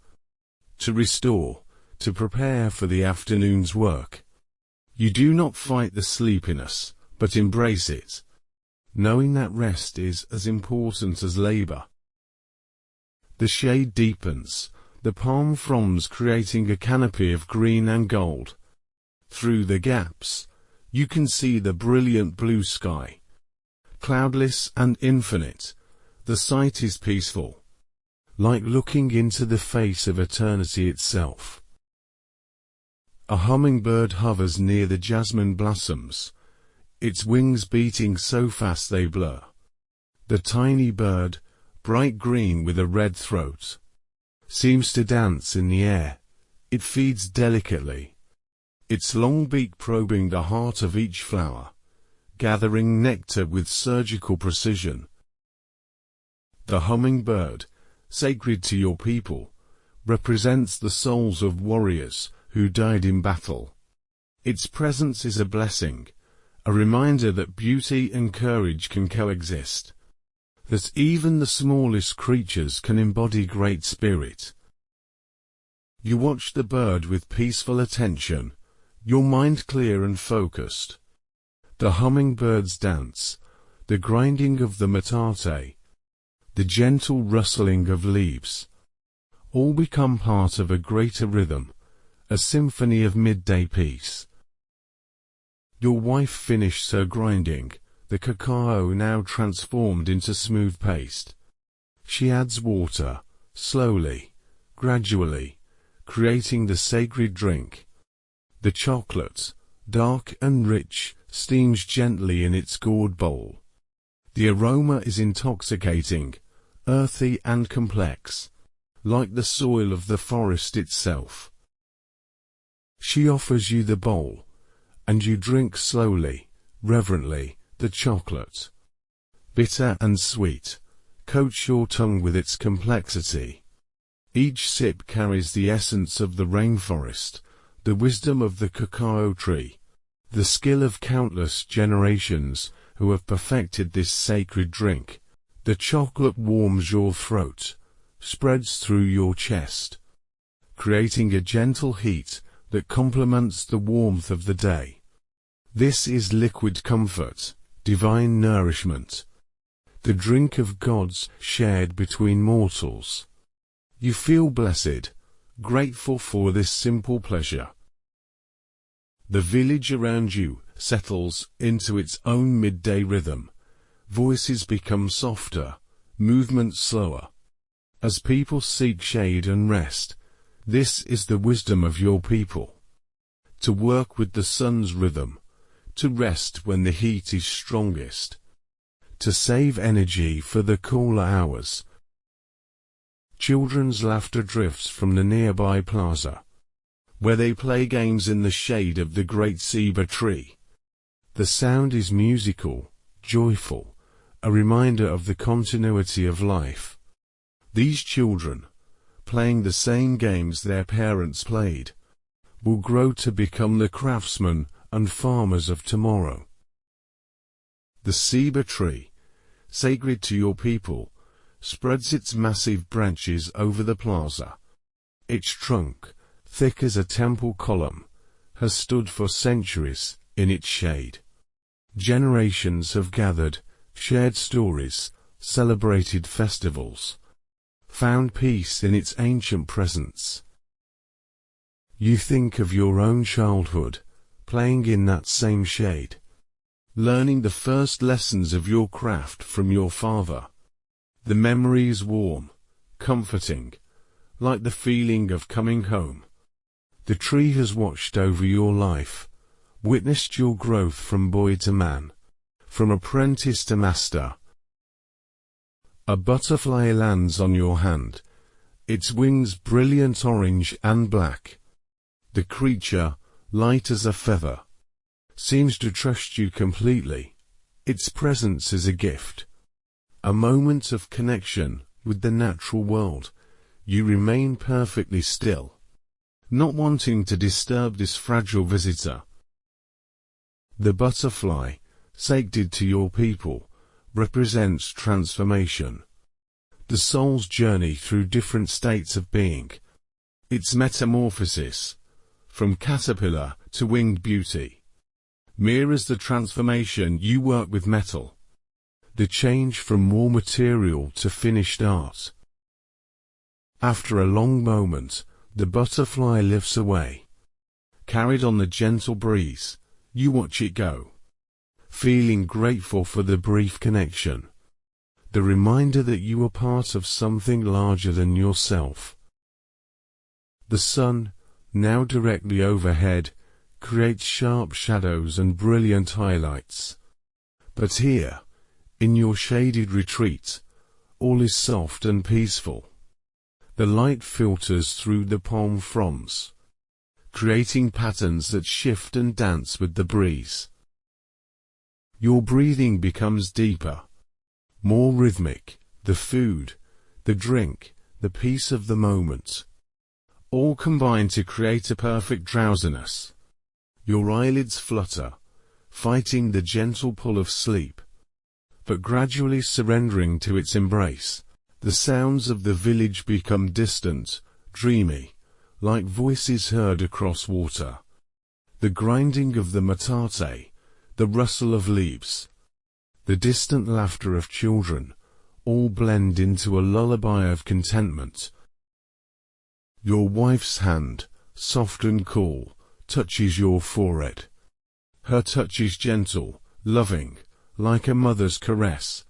to restore, to prepare for the afternoon's work. You do not fight the sleepiness, but embrace it, knowing that rest is as important as labor. The shade deepens, the palm fronds creating a canopy of green and gold. Through the gaps, you can see the brilliant blue sky. Cloudless and infinite, the sight is peaceful, like looking into the face of eternity itself. A hummingbird hovers near the jasmine blossoms, its wings beating so fast they blur. The tiny bird, bright green with a red throat, seems to dance in the air. It feeds delicately, its long beak probing the heart of each flower, gathering nectar with surgical precision. The hummingbird, sacred to your people, represents the souls of warriors who died in battle. Its presence is a blessing, a reminder that beauty and courage can coexist, that even the smallest creatures can embody great spirit. You watch the bird with peaceful attention, your mind clear and focused. The hummingbird's dance, the grinding of the metate, the gentle rustling of leaves, all become part of a greater rhythm, a symphony of midday peace. Your wife finished her grinding, the cacao now transformed into smooth paste. She adds water, slowly, gradually, creating the sacred drink. The chocolate, dark and rich, steams gently in its gourd bowl. The aroma is intoxicating, earthy and complex, like the soil of the forest itself. She offers you the bowl, and you drink slowly, reverently, the chocolate. Bitter and sweet, coats your tongue with its complexity. Each sip carries the essence of the rainforest, the wisdom of the cacao tree, the skill of countless generations who have perfected this sacred drink. The chocolate warms your throat, spreads through your chest, creating a gentle heat that complements the warmth of the day. This is liquid comfort, divine nourishment, the drink of gods shared between mortals. You feel blessed, grateful for this simple pleasure. The village around you settles into its own midday rhythm. Voices become softer, movement slower. As people seek shade and rest, this is the wisdom of your people. To work with the sun's rhythm, to rest when the heat is strongest, to save energy for the cooler hours. Children's laughter drifts from the nearby plaza, where they play games in the shade of the great ceiba tree. The sound is musical, joyful, a reminder of the continuity of life. These children, playing the same games their parents played, will grow to become the craftsmen and farmers of tomorrow. The ceiba tree, sacred to your people, spreads its massive branches over the plaza. Its trunk, thick as a temple column, has stood for centuries in its shade. Generations have gathered, shared stories, celebrated festivals, found peace in its ancient presence. You think of your own childhood, playing in that same shade, learning the first lessons of your craft from your father. The memory is warm, comforting, like the feeling of coming home. The tree has watched over your life, witnessed your growth from boy to man, from apprentice to master. A butterfly lands on your hand, its wings brilliant orange and black. The creature, light as a feather, seems to trust you completely. Its presence is a gift, a moment of connection with the natural world. You remain perfectly still, not wanting to disturb this fragile visitor. The butterfly, sacred to your people, represents transformation, the soul's journey through different states of being. Its metamorphosis, from caterpillar to winged beauty, mirrors the transformation you work with metal, the change from raw material to finished art. After a long moment, the butterfly lifts away. Carried on the gentle breeze, you watch it go, feeling grateful for the brief connection, the reminder that you are part of something larger than yourself. The sun, now directly overhead, creates sharp shadows and brilliant highlights. But here, in your shaded retreat, all is soft and peaceful. The light filters through the palm fronds, creating patterns that shift and dance with the breeze. Your breathing becomes deeper, more rhythmic. The food, the drink, the peace of the moment, all combine to create a perfect drowsiness. Your eyelids flutter, fighting the gentle pull of sleep, but gradually surrendering to its embrace. The sounds of the village become distant, dreamy, like voices heard across water. The grinding of the metate, the rustle of leaves, the distant laughter of children, all blend into a lullaby of contentment. Your wife's hand, soft and cool, touches your forehead. Her touch is gentle, loving, like a mother's caress.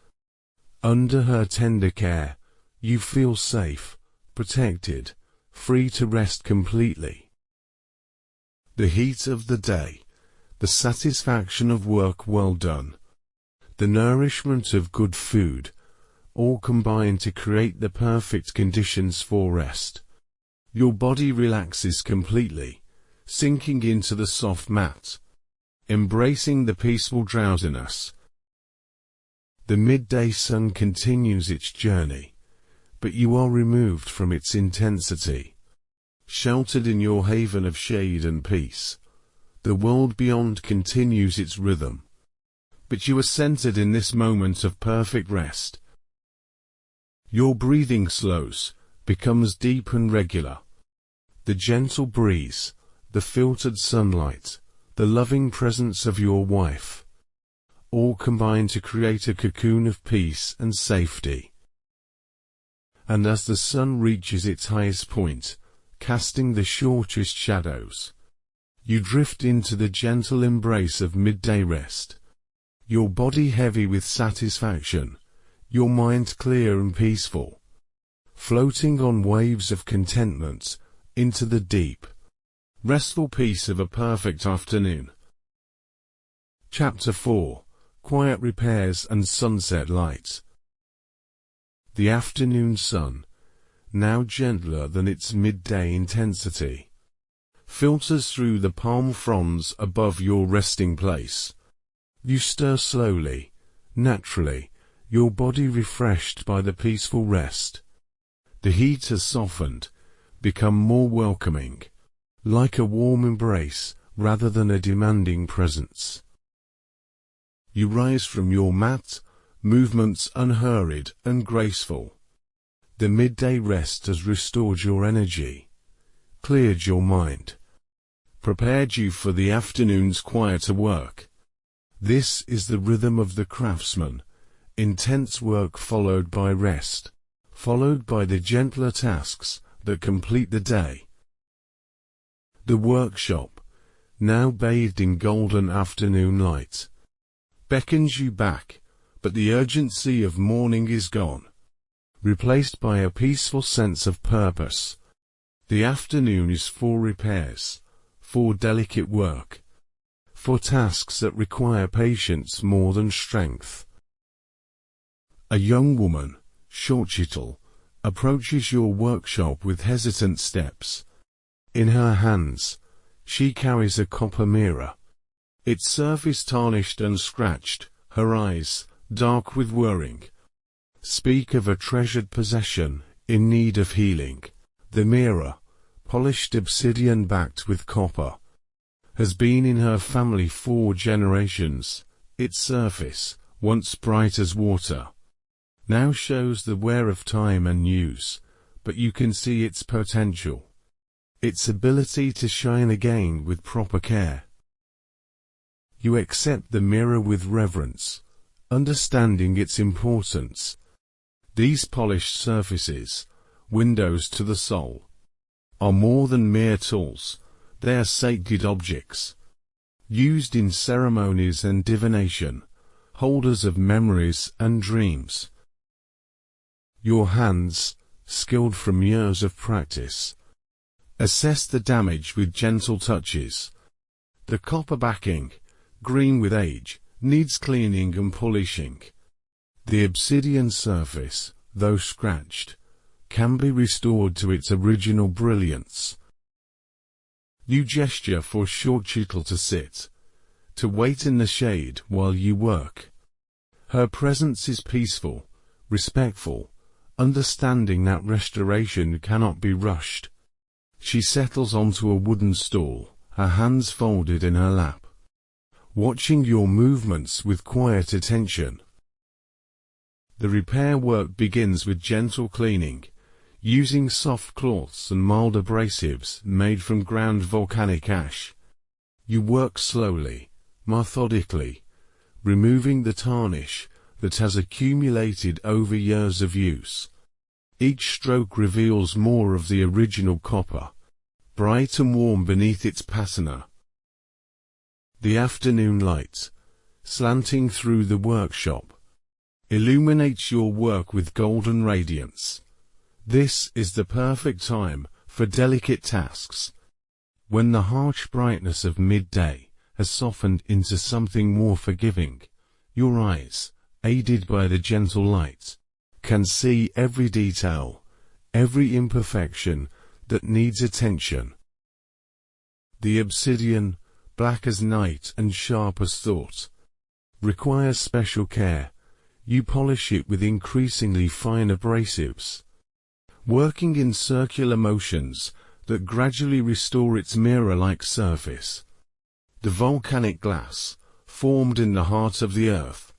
Under her tender care, you feel safe, protected, free to rest completely. The heat of the day, the satisfaction of work well done, the nourishment of good food, all combine to create the perfect conditions for rest. Your body relaxes completely, sinking into the soft mat, embracing the peaceful drowsiness. The midday sun continues its journey, but you are removed from its intensity. Sheltered in your haven of shade and peace, the world beyond continues its rhythm, but you are centered in this moment of perfect rest. Your breathing slows, becomes deep and regular. The gentle breeze, the filtered sunlight, the loving presence of your wife, all combine to create a cocoon of peace and safety. And as the sun reaches its highest point, casting the shortest shadows, you drift into the gentle embrace of midday rest, your body heavy with satisfaction, your mind clear and peaceful, floating on waves of contentment into the deep, restful peace of a perfect afternoon. Chapter 4: Quiet Repairs and Sunset Light. The afternoon sun, now gentler than its midday intensity, filters through the palm fronds above your resting place. You stir slowly, naturally, your body refreshed by the peaceful rest. The heat has softened, become more welcoming, like a warm embrace rather than a demanding presence. You rise from your mat, movements unhurried and graceful. The midday rest has restored your energy, cleared your mind, prepared you for the afternoon's quieter work. This is the rhythm of the craftsman, intense work followed by rest, followed by the gentler tasks that complete the day. The workshop, now bathed in golden afternoon light, beckons you back, but the urgency of morning is gone, replaced by a peaceful sense of purpose. The afternoon is for repairs, for delicate work, for tasks that require patience more than strength. A young woman, short-shittle, approaches your workshop with hesitant steps. In her hands, She carries a copper mirror, its surface tarnished and scratched, her eyes, dark with worrying, speak of a treasured possession, in need of healing. The mirror, polished obsidian backed with copper, has been in her family 4 generations. Its surface, once bright as water, now shows the wear of time and use, but you can see its potential, its ability to shine again with proper care. You accept the mirror with reverence, understanding its importance. These polished surfaces, windows to the soul, are more than mere tools. They are sacred objects, used in ceremonies and divination, holders of memories and dreams. Your hands, skilled from years of practice, assess the damage with gentle touches. The copper backing, green with age, needs cleaning and polishing. The obsidian surface, though scratched, can be restored to its original brilliance. You gesture for Shortchitl to sit, to wait in the shade while you work. Her presence is peaceful, respectful, understanding that restoration cannot be rushed. She settles onto a wooden stool, her hands folded in her lap, watching your movements with quiet attention. The repair work begins with gentle cleaning, using soft cloths and mild abrasives made from ground volcanic ash. You work slowly, methodically, removing the tarnish that has accumulated over years of use. Each stroke reveals more of the original copper, bright and warm beneath its patina. The afternoon light, slanting through the workshop, illuminates your work with golden radiance. This is the perfect time for delicate tasks, when the harsh brightness of midday has softened into something more forgiving. Your eyes, aided by the gentle light, can see every detail, every imperfection that needs attention. The obsidian, black as night and sharp as thought, requires special care. You polish it with increasingly fine abrasives, working in circular motions that gradually restore its mirror-like surface. The volcanic glass, formed in the heart of the earth,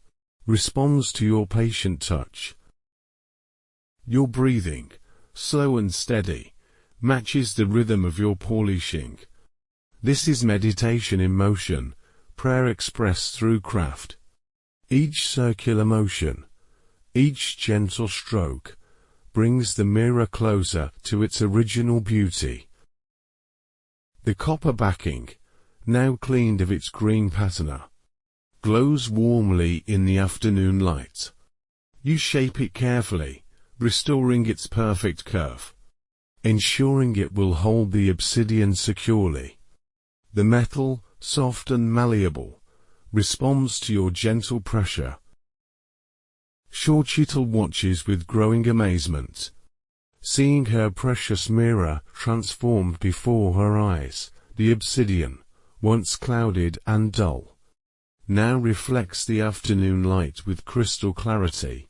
responds to your patient touch. Your breathing, slow and steady, matches the rhythm of your polishing. This is meditation in motion, prayer expressed through craft. Each circular motion, each gentle stroke, brings the mirror closer to its original beauty. The copper backing, now cleaned of its green patina, glows warmly in the afternoon light. You shape it carefully, restoring its perfect curve, ensuring it will hold the obsidian securely. The metal, soft and malleable, responds to your gentle pressure. Shortchitl watches with growing amazement, seeing her precious mirror transformed before her eyes. The obsidian, once clouded and dull, now reflects the afternoon light with crystal clarity.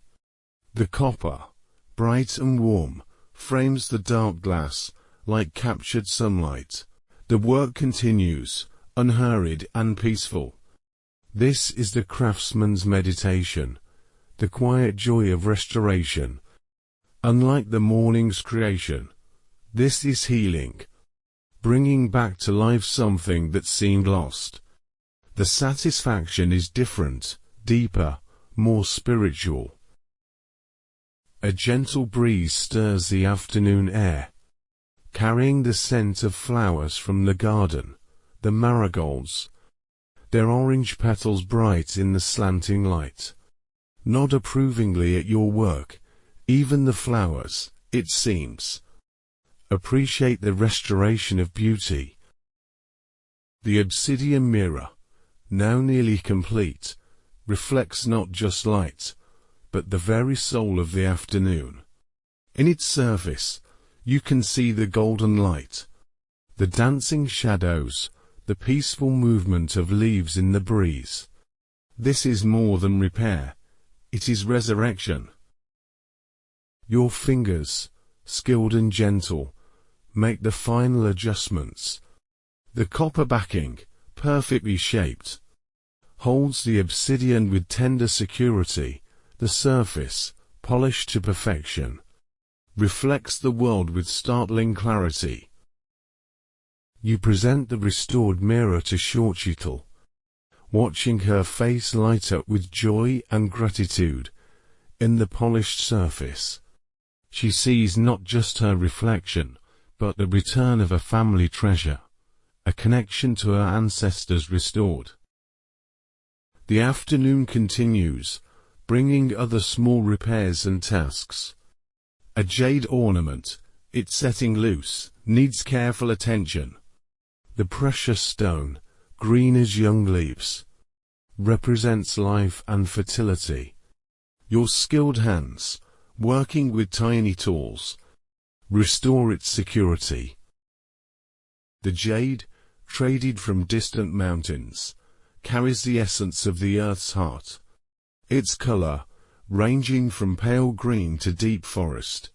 The copper, bright and warm, frames the dark glass like captured sunlight. The work continues, unhurried and peaceful. This is the craftsman's meditation, the quiet joy of restoration. Unlike the morning's creation, this is healing, bringing back to life something that seemed lost. The satisfaction is different, deeper, more spiritual. A gentle breeze stirs the afternoon air, carrying the scent of flowers from the garden, the marigolds, their orange petals bright in the slanting light. Nod approvingly at your work. Even the flowers, it seems, appreciate the restoration of beauty. The obsidian mirror, now nearly complete, reflects not just light, but the very soul of the afternoon. In its surface, you can see the golden light, The dancing shadows, the peaceful movement of leaves in the breeze. This is more than repair. It is resurrection. Your fingers, skilled and gentle, make the final adjustments. The copper backing, perfectly shaped, holds the obsidian with tender security. The surface, polished to perfection, reflects the world with startling clarity. You present the restored mirror to Shortshitl, watching her face light up with joy and gratitude. In the polished surface, she sees not just her reflection, but the return of a family treasure, a connection to her ancestors restored. The afternoon continues, bringing other small repairs and tasks. A jade ornament, its setting loose, needs careful attention. The precious stone, green as young leaves, represents life and fertility. Your skilled hands, working with tiny tools, restore its security. The jade, traded from distant mountains, carries the essence of the earth's heart. Its color, ranging from pale green to deep forest,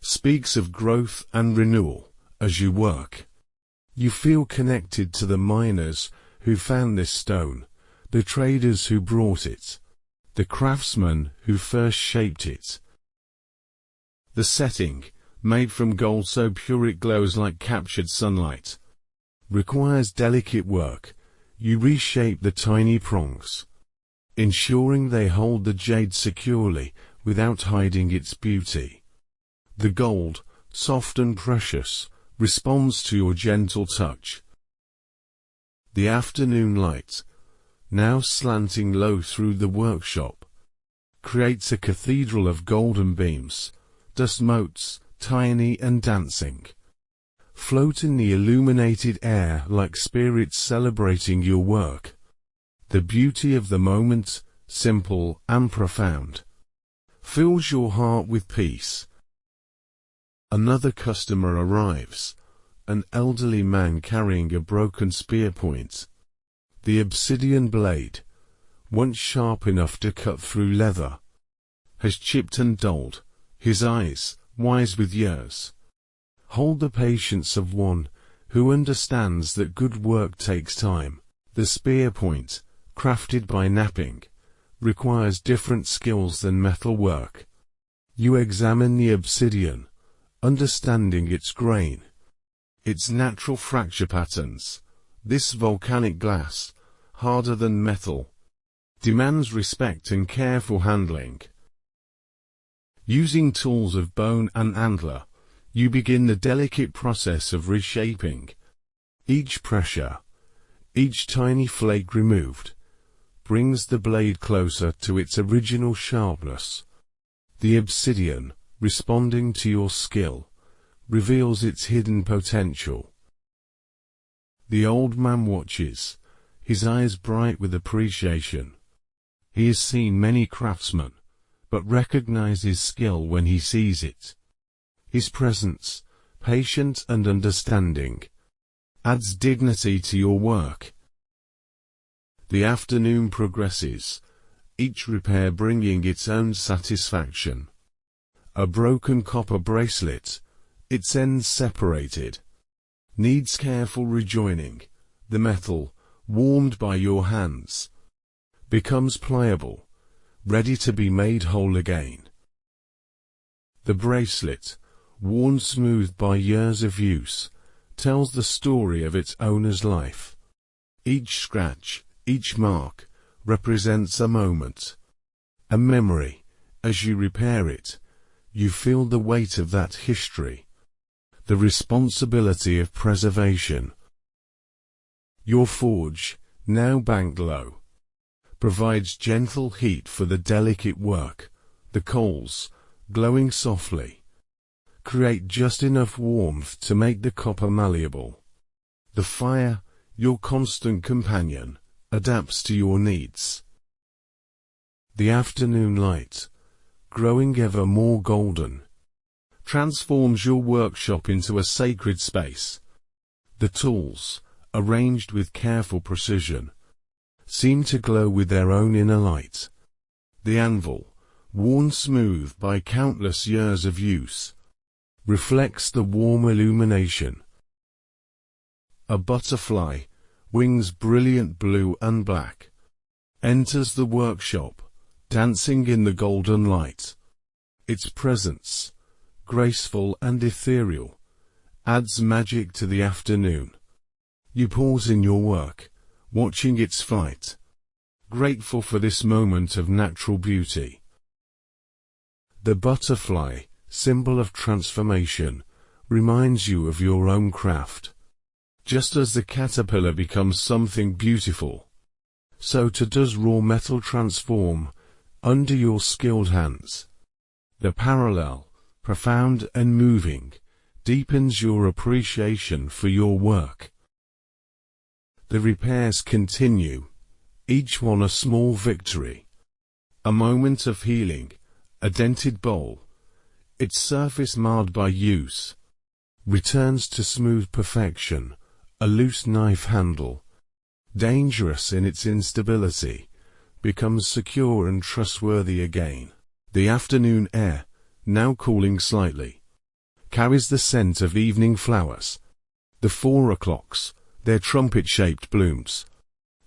speaks of growth and renewal. As you work, you feel connected to the miners who found this stone, the traders who brought it, the craftsmen who first shaped it. The setting, made from gold so pure it glows like captured sunlight, requires delicate work. You reshape the tiny prongs, ensuring they hold the jade securely without hiding its beauty. The gold, soft and precious, responds to your gentle touch. The afternoon light, now slanting low through the workshop, creates a cathedral of golden beams. Dust motes, tiny and dancing, float in the illuminated air like spirits celebrating your work. The beauty of the moment, simple and profound, fills your heart with peace. Another customer arrives, an elderly man carrying a broken spear point. The obsidian blade, once sharp enough to cut through leather, has chipped and dulled. His eyes, wise with years, hold the patience of one who understands that good work takes time. The spear point, crafted by knapping, requires different skills than metal work. You examine the obsidian, understanding its grain, its natural fracture patterns. This volcanic glass, harder than metal, demands respect and careful handling. Using tools of bone and antler, you begin the delicate process of reshaping. Each pressure, each tiny flake removed, brings the blade closer to its original sharpness. The obsidian, responding to your skill, reveals its hidden potential. The old man watches, his eyes bright with appreciation. He has seen many craftsmen, but recognizes skill when he sees it. His presence, patient and understanding, adds dignity to your work. The afternoon progresses, each repair bringing its own satisfaction. A broken copper bracelet, its ends separated, needs careful rejoining. The metal, warmed by your hands, becomes pliable, ready to be made whole again. The bracelet, worn smooth by years of use, tells the story of its owner's life. Each scratch, each mark, represents a moment, a memory. As you repair it, you feel the weight of that history, the responsibility of preservation. Your forge, now banked low, provides gentle heat for the delicate work. The coals, glowing softly, create just enough warmth to make the copper malleable. The fire, your constant companion, adapts to your needs. The afternoon light, growing ever more golden, transforms your workshop into a sacred space. The tools, arranged with careful precision, seem to glow with their own inner light. The anvil, worn smooth by countless years of use, reflects the warm illumination. A butterfly, wings brilliant blue and black, enters the workshop, dancing in the golden light. Its presence, graceful and ethereal, adds magic to the afternoon. You pause in your work, watching its flight, grateful for this moment of natural beauty. The butterfly, symbol of transformation, reminds you of your own craft. Just as the caterpillar becomes something beautiful, so too does raw metal transform under your skilled hands. The parallel, profound and moving, deepens your appreciation for your work. The repairs continue, each one a small victory. A moment of healing, a dented bowl, its surface marred by use, returns to smooth perfection. A loose knife handle, dangerous in its instability, becomes secure and trustworthy again. The afternoon air, now cooling slightly, carries the scent of evening flowers. The 4 o'clocks, their trumpet-shaped blooms,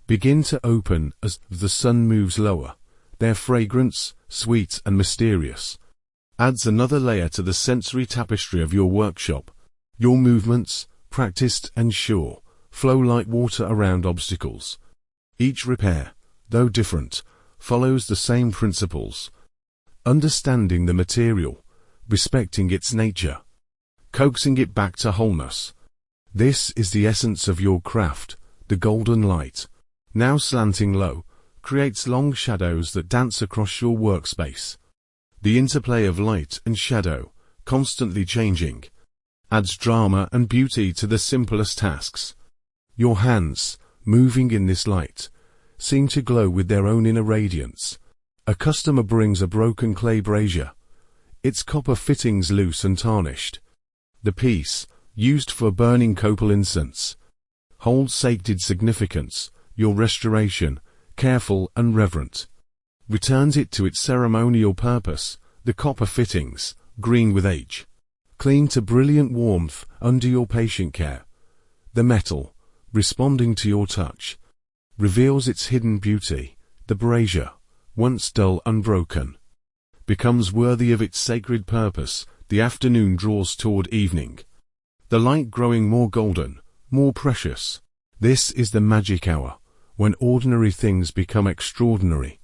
begin to open as the sun moves lower. Their fragrance, sweet and mysterious, adds another layer to the sensory tapestry of your workshop. Your movements, practiced and sure, flow like water around obstacles. Each repair, though different, follows the same principles. Understanding the material, respecting its nature, coaxing it back to wholeness. This is the essence of your craft. The golden light, now slanting low, creates long shadows that dance across your workspace. The interplay of light and shadow, constantly changing, adds drama and beauty to the simplest tasks. Your hands, moving in this light, seem to glow with their own inner radiance. A customer brings a broken clay brazier, its copper fittings loose and tarnished. The piece, used for burning copal incense, holds sacred significance. Your restoration, careful and reverent, returns it to its ceremonial purpose. The copper fittings, green with age, cling to brilliant warmth under your patient care. The metal, responding to your touch, reveals its hidden beauty. The brazier, once dull and broken, becomes worthy of its sacred purpose. The afternoon draws toward evening, the light growing more golden, more precious. This is the magic hour, when ordinary things become extraordinary,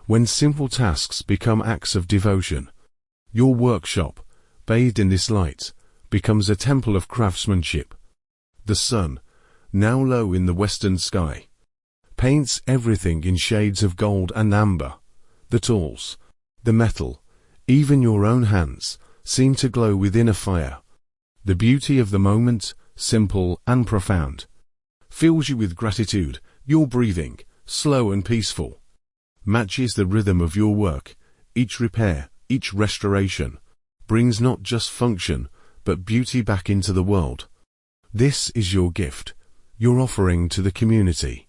when simple tasks become acts of devotion. Your workshop, bathed in this light, becomes a temple of craftsmanship. The sun, now low in the western sky, paints everything in shades of gold and amber. The tools, the metal, even your own hands, seem to glow within a fire. The beauty of the moment, simple and profound, fills you with gratitude. Your breathing, slow and peaceful, matches the rhythm of your work. Each repair, each restoration, brings not just function, but beauty back into the world. This is your gift, your offering to the community,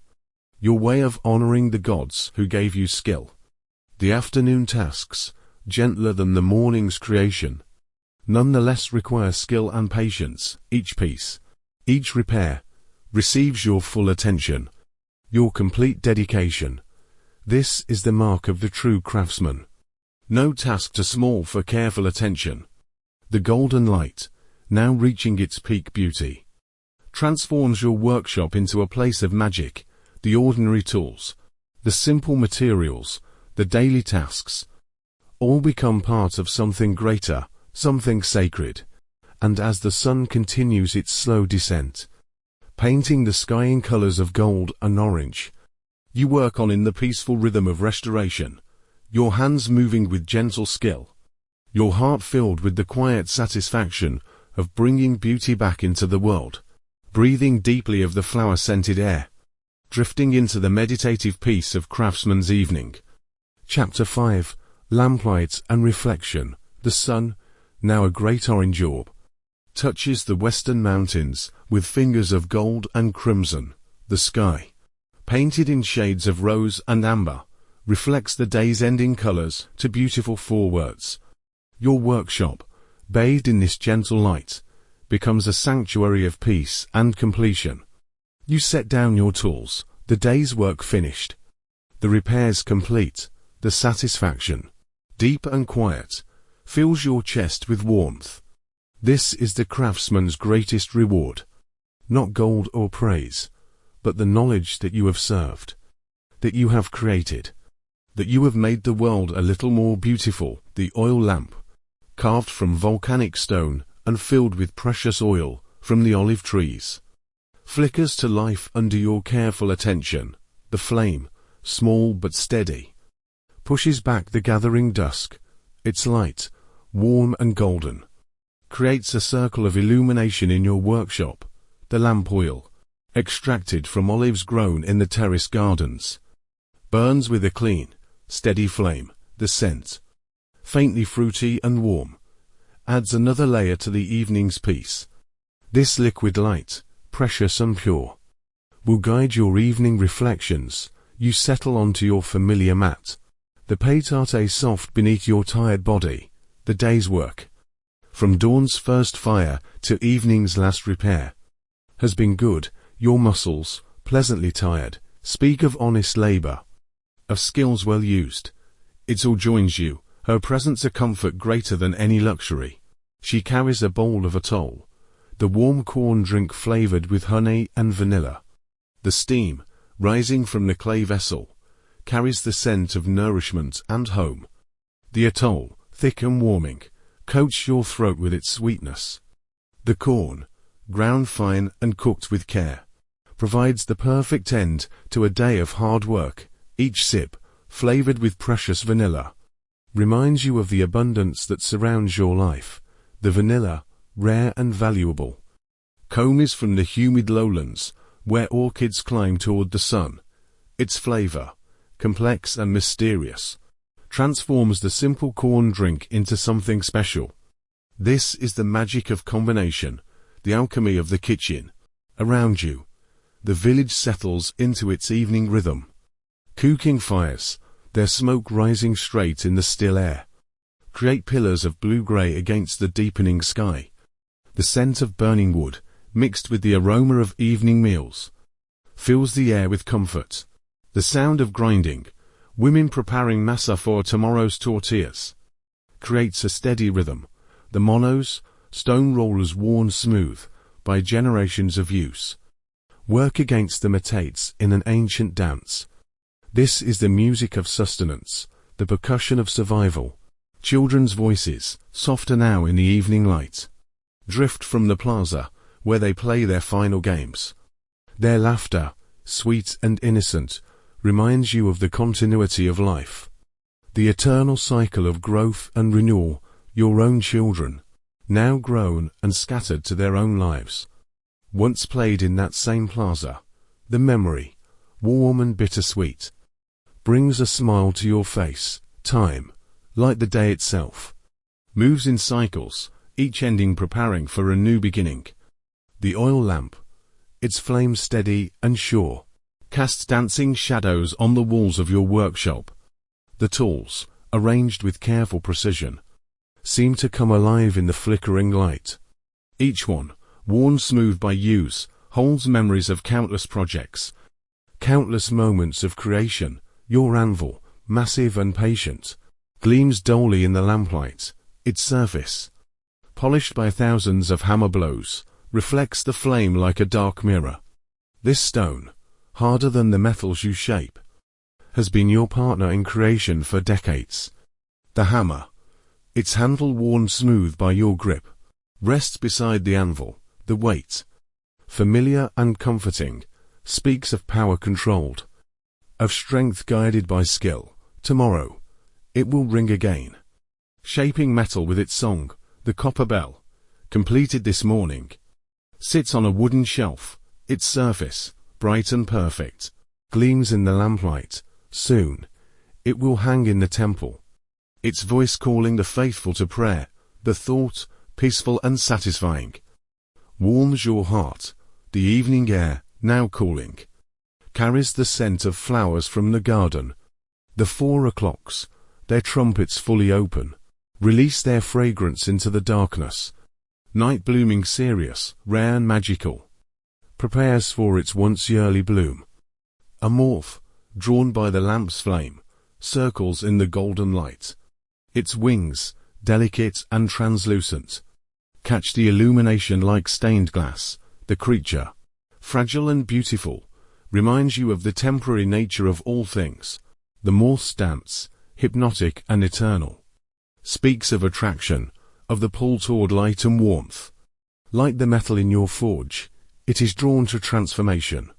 your way of honoring the gods who gave you skill. The afternoon tasks, gentler than the morning's creation, nonetheless require skill and patience. Each piece, each repair, receives your full attention, your complete dedication. This is the mark of the true craftsman. No task too small for careful attention. The golden light, now reaching its peak beauty, transforms your workshop into a place of magic. The ordinary tools, the simple materials, the daily tasks, all become part of something greater, something sacred. And as the sun continues its slow descent, painting the sky in colors of gold and orange, you work on in the peaceful rhythm of restoration, your hands moving with gentle skill, your heart filled with the quiet satisfaction of bringing beauty back into the world, breathing deeply of the flower-scented air, drifting into the meditative peace of craftsman's evening. Chapter 5, Lamplight and Reflection. The sun, now a great orange orb, touches the western mountains with fingers of gold and crimson. The sky, painted in shades of rose and amber, reflects the day's ending colors to beautiful forewords. Your workshop, bathed in this gentle light, becomes a sanctuary of peace and completion. You set down your tools, the day's work finished, the repairs complete, the satisfaction, deep and quiet, fills your chest with warmth. This is the craftsman's greatest reward. Not gold or praise, but the knowledge that you have served, that you have created, that you have made the world a little more beautiful. The oil lamp, carved from volcanic stone and filled with precious oil from the olive trees, flickers to life under your careful attention. The flame, small but steady, pushes back the gathering dusk. Its light, warm and golden, creates a circle of illumination in your workshop. The lamp oil, extracted from olives grown in the terrace gardens, burns with a clean, steady flame. The scent, faintly fruity and warm, adds another layer to the evening's peace. This liquid light, precious and pure, will guide your evening reflections. You settle onto your familiar mat, the pétate soft beneath your tired body. The day's work, from dawn's first fire to evening's last repair, has been good. Your muscles, pleasantly tired, speak of honest labor, of skills well used. It all joins you, her presence a comfort greater than any luxury. She carries a bowl of atoll, the warm corn drink flavored with honey and vanilla. The steam, rising from the clay vessel, carries the scent of nourishment and home. The atoll, thick and warming, coats your throat with its sweetness. The corn, ground fine and cooked with care, provides the perfect end to a day of hard work. Each sip, flavored with precious vanilla, reminds you of the abundance that surrounds your life. The vanilla, rare and valuable, comes from the humid lowlands, where orchids climb toward the sun. Its flavor, complex and mysterious, transforms the simple corn drink into something special. This is the magic of combination, the alchemy of the kitchen. Around you, the village settles into its evening rhythm. Cooking fires, their smoke rising straight in the still air, create pillars of blue-gray against the deepening sky. The scent of burning wood, mixed with the aroma of evening meals, fills the air with comfort. The sound of grinding, women preparing masa for tomorrow's tortillas, creates a steady rhythm. The monos, stone rollers worn smooth by generations of use, work against the metates in an ancient dance. This is the music of sustenance, the percussion of survival. Children's voices, softer now in the evening light, drift from the plaza, where they play their final games. Their laughter, sweet and innocent, reminds you of the continuity of life, the eternal cycle of growth and renewal. Your own children, now grown and scattered to their own lives, once played in that same plaza. The memory, warm and bittersweet, brings a smile to your face. Time, like the day itself, moves in cycles, each ending preparing for a new beginning. The oil lamp, its flame steady and sure, casts dancing shadows on the walls of your workshop. The tools, arranged with careful precision, seem to come alive in the flickering light. Each one, worn smooth by use, holds memories of countless projects, countless moments of creation. Your anvil, massive and patient, gleams dully in the lamplight. Its surface, polished by thousands of hammer blows, reflects the flame like a dark mirror. This stone, harder than the metals you shape, has been your partner in creation for decades. The hammer, its handle worn smooth by your grip, rests beside the anvil. The weight, familiar and comforting, speaks of power controlled, of strength guided by skill. Tomorrow, it will ring again, shaping metal with its song. The copper bell, completed this morning, sits on a wooden shelf. Its surface, bright and perfect, gleams in the lamplight. Soon, it will hang in the temple, its voice calling the faithful to prayer. The thought, peaceful and satisfying. Warms your heart. The evening air, now cooling, carries the scent of flowers from the garden. The 4 o'clocks, their trumpets fully open, release their fragrance into the darkness. Night blooming serious, rare and magical, prepares for its once yearly bloom. A morph, drawn by the lamp's flame, circles in the golden light. Its wings, delicate and translucent, catch the illumination like stained glass. The creature, fragile and beautiful, reminds you of the temporary nature of all things. The morph's dance, hypnotic and eternal, speaks of attraction, of the pull toward light and warmth. Like the metal in your forge, it is drawn to transformation,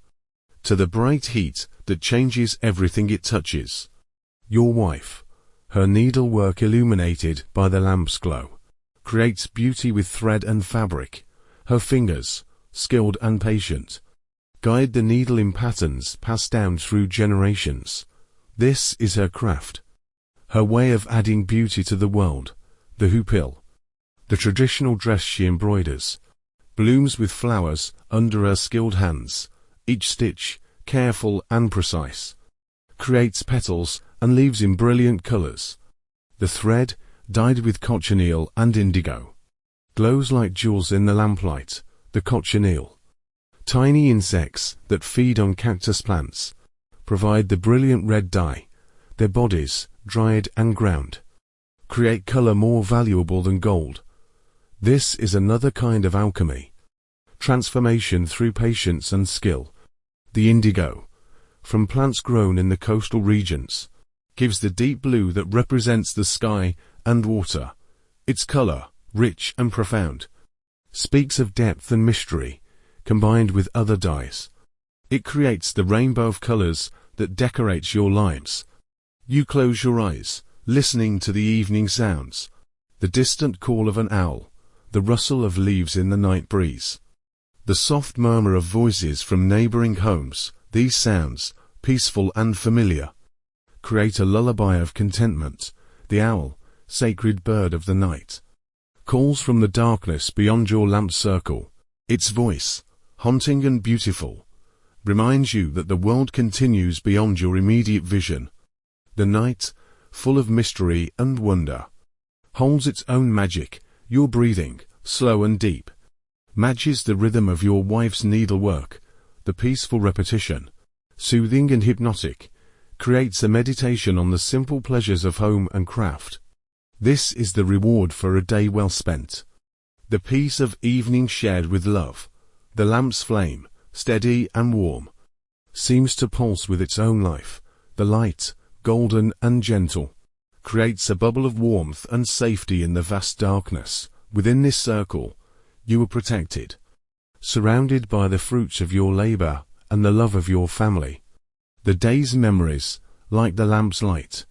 to the bright heat that changes everything it touches. Your wife, her needlework illuminated by the lamp's glow, creates beauty with thread and fabric. Her fingers, skilled and patient, guide the needle in patterns passed down through generations. This is her craft, her way of adding beauty to the world. The houppelle, the traditional dress she embroiders, blooms with flowers under her skilled hands. Each stitch, careful and precise, creates petals and leaves in brilliant colors. The thread, dyed with cochineal and indigo, glows like jewels in the lamplight. The cochineal, tiny insects that feed on cactus plants, provide the brilliant red dye. Their bodies, dried and ground, create color more valuable than gold. This is another kind of alchemy, transformation through patience and skill. The indigo, from plants grown in the coastal regions, gives the deep blue that represents the sky and water. Its color, rich and profound, speaks of depth and mystery, combined with other dyes. It creates the rainbow of colors that decorates your lives. You close your eyes, listening to the evening sounds, the distant call of an owl, the rustle of leaves in the night breeze, the soft murmur of voices from neighboring homes. These sounds, peaceful and familiar, create a lullaby of contentment. The owl, sacred bird of the night, calls from the darkness beyond your lamp circle. Its voice, haunting and beautiful, reminds you that the world continues beyond your immediate vision. The night, full of mystery and wonder, holds its own magic. Your breathing, slow and deep, matches the rhythm of your wife's needlework. The peaceful repetition, soothing and hypnotic, creates a meditation on the simple pleasures of home and craft. This is the reward for a day well spent. The peace of evening shared with love. The lamp's flame, steady and warm, seems to pulse with its own life. The light, golden and gentle, creates a bubble of warmth and safety in the vast darkness. Within this circle, you are protected, surrounded by the fruits of your labor and the love of your family. The day's memories, like the lamp's light,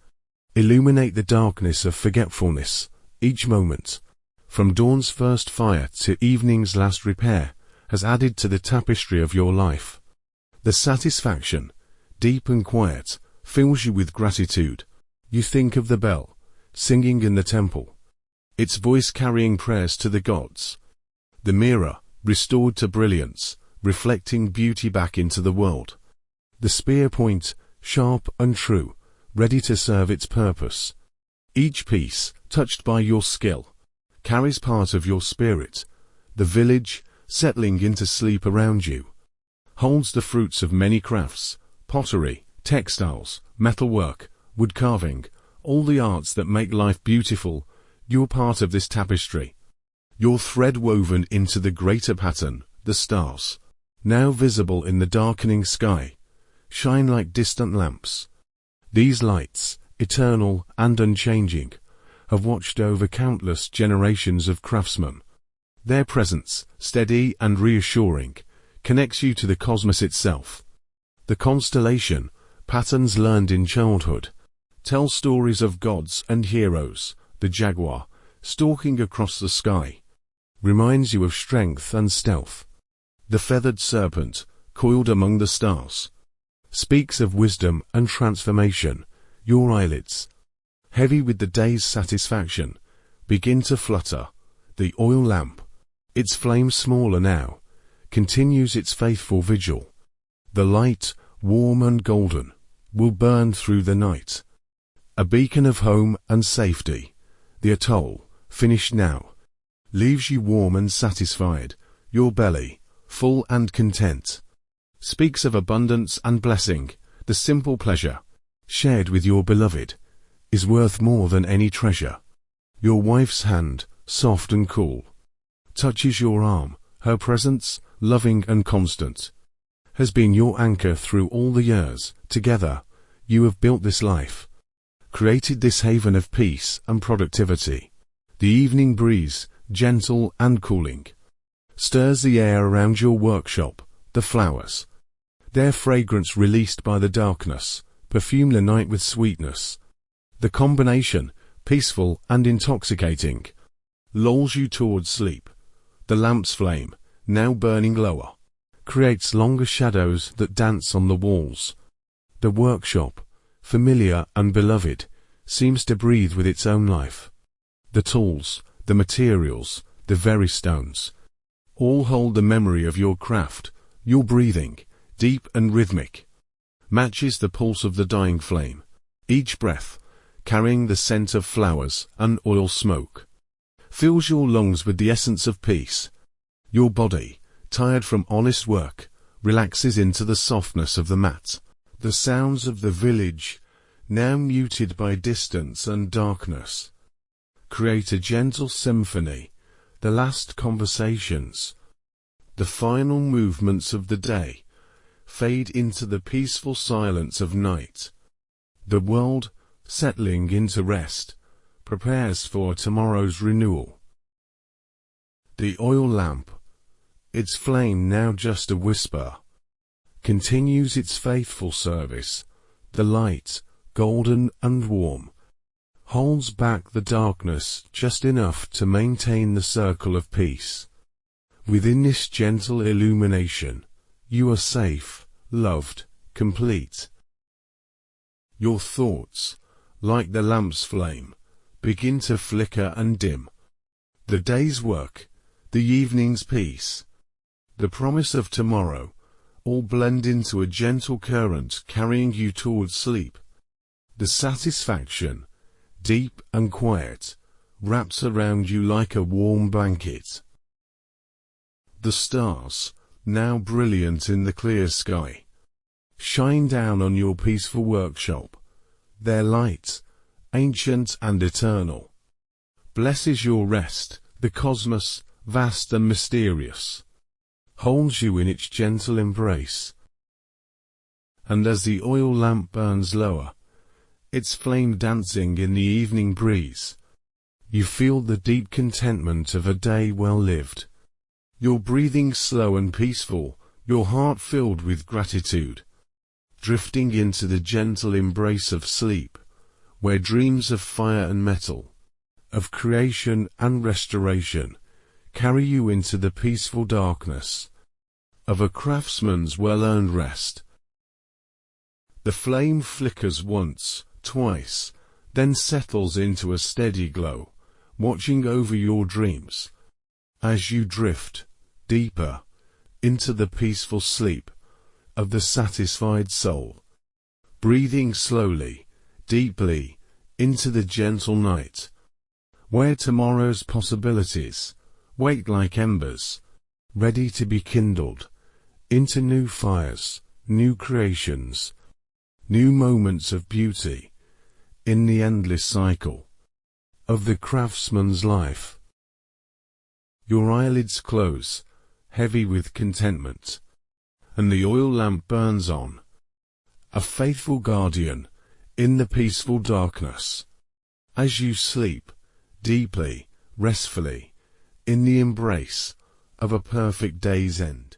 illuminate the darkness of forgetfulness. Each moment, from dawn's first fire to evening's last repair, has added to the tapestry of your life. The satisfaction, deep and quiet, fills you with gratitude. You think of the bell, singing in the temple, its voice carrying prayers to the gods. The mirror, restored to brilliance, reflecting beauty back into the world. The spear point, sharp and true, ready to serve its purpose. Each piece, touched by your skill, carries part of your spirit. The village, settling into sleep around you, holds the fruits of many crafts: pottery, textiles, metalwork, wood carving, all the arts that make life beautiful. You're part of this tapestry. You're thread woven into the greater pattern. The stars, now visible in the darkening sky, shine like distant lamps. These lights, eternal and unchanging, have watched over countless generations of craftsmen. Their presence, steady and reassuring, connects you to the cosmos itself. The constellation, patterns learned in childhood, tell stories of gods and heroes. The jaguar, stalking across the sky, reminds you of strength and stealth. The feathered serpent, coiled among the stars, speaks of wisdom and transformation. Your eyelids, heavy with the day's satisfaction, begin to flutter. The oil lamp, its flame smaller now, continues its faithful vigil. The light, warm and golden, will burn through the night. A beacon of home and safety, the atoll, finished now, leaves you warm and satisfied, your belly, full and content. Speaks of abundance and blessing, the simple pleasure, shared with your beloved, is worth more than any treasure. Your wife's hand, soft and cool, touches your arm, her presence, loving and constant, has been your anchor through all the years. Together, you have built this life, created this haven of peace and productivity. The evening breeze, gentle and cooling, stirs the air around your workshop. The flowers, their fragrance released by the darkness, perfume the night with sweetness. The combination, peaceful and intoxicating, lulls you towards sleep. The lamp's flame, now burning lower, creates longer shadows that dance on the walls. The workshop, familiar and beloved, seems to breathe with its own life. The tools, the materials, the very stones, all hold the memory of your craft. Your breathing, deep and rhythmic, matches the pulse of the dying flame. Each breath, carrying the scent of flowers and oil smoke, fills your lungs with the essence of peace. Your body, tired from honest work, relaxes into the softness of the mat. The sounds of the village, now muted by distance and darkness, create a gentle symphony. The last conversations, the final movements of the day, fade into the peaceful silence of night. The world, settling into rest, prepares for tomorrow's renewal. The oil lamp, its flame now just a whisper, continues its faithful service. The light, golden and warm, holds back the darkness just enough to maintain the circle of peace. Within this gentle illumination, you are safe, loved, complete. Your thoughts, like the lamp's flame, begin to flicker and dim. The day's work, the evening's peace, the promise of tomorrow, all blend into a gentle current carrying you towards sleep. The satisfaction, deep and quiet, wraps around you like a warm blanket. The stars, now brilliant in the clear sky, shine down on your peaceful workshop. Their light, ancient and eternal, blesses your rest. The cosmos, vast and mysterious, holds you in its gentle embrace. And as the oil lamp burns lower, its flame dancing in the evening breeze, you feel the deep contentment of a day well lived. Your breathing slow and peaceful, your heart filled with gratitude, drifting into the gentle embrace of sleep, where dreams of fire and metal, of creation and restoration, carry you into the peaceful darkness of a craftsman's well-earned rest. The flame flickers once, twice, then settles into a steady glow, watching over your dreams as you drift deeper into the peaceful sleep of the satisfied soul, breathing slowly, deeply into the gentle night, where tomorrow's possibilities wait like embers, ready to be kindled into new fires, new creations, new moments of beauty in the endless cycle of the craftsman's life. Your eyelids close, heavy with contentment, and the oil lamp burns on, a faithful guardian in the peaceful darkness, as you sleep deeply, restfully, in the embrace of a perfect day's end.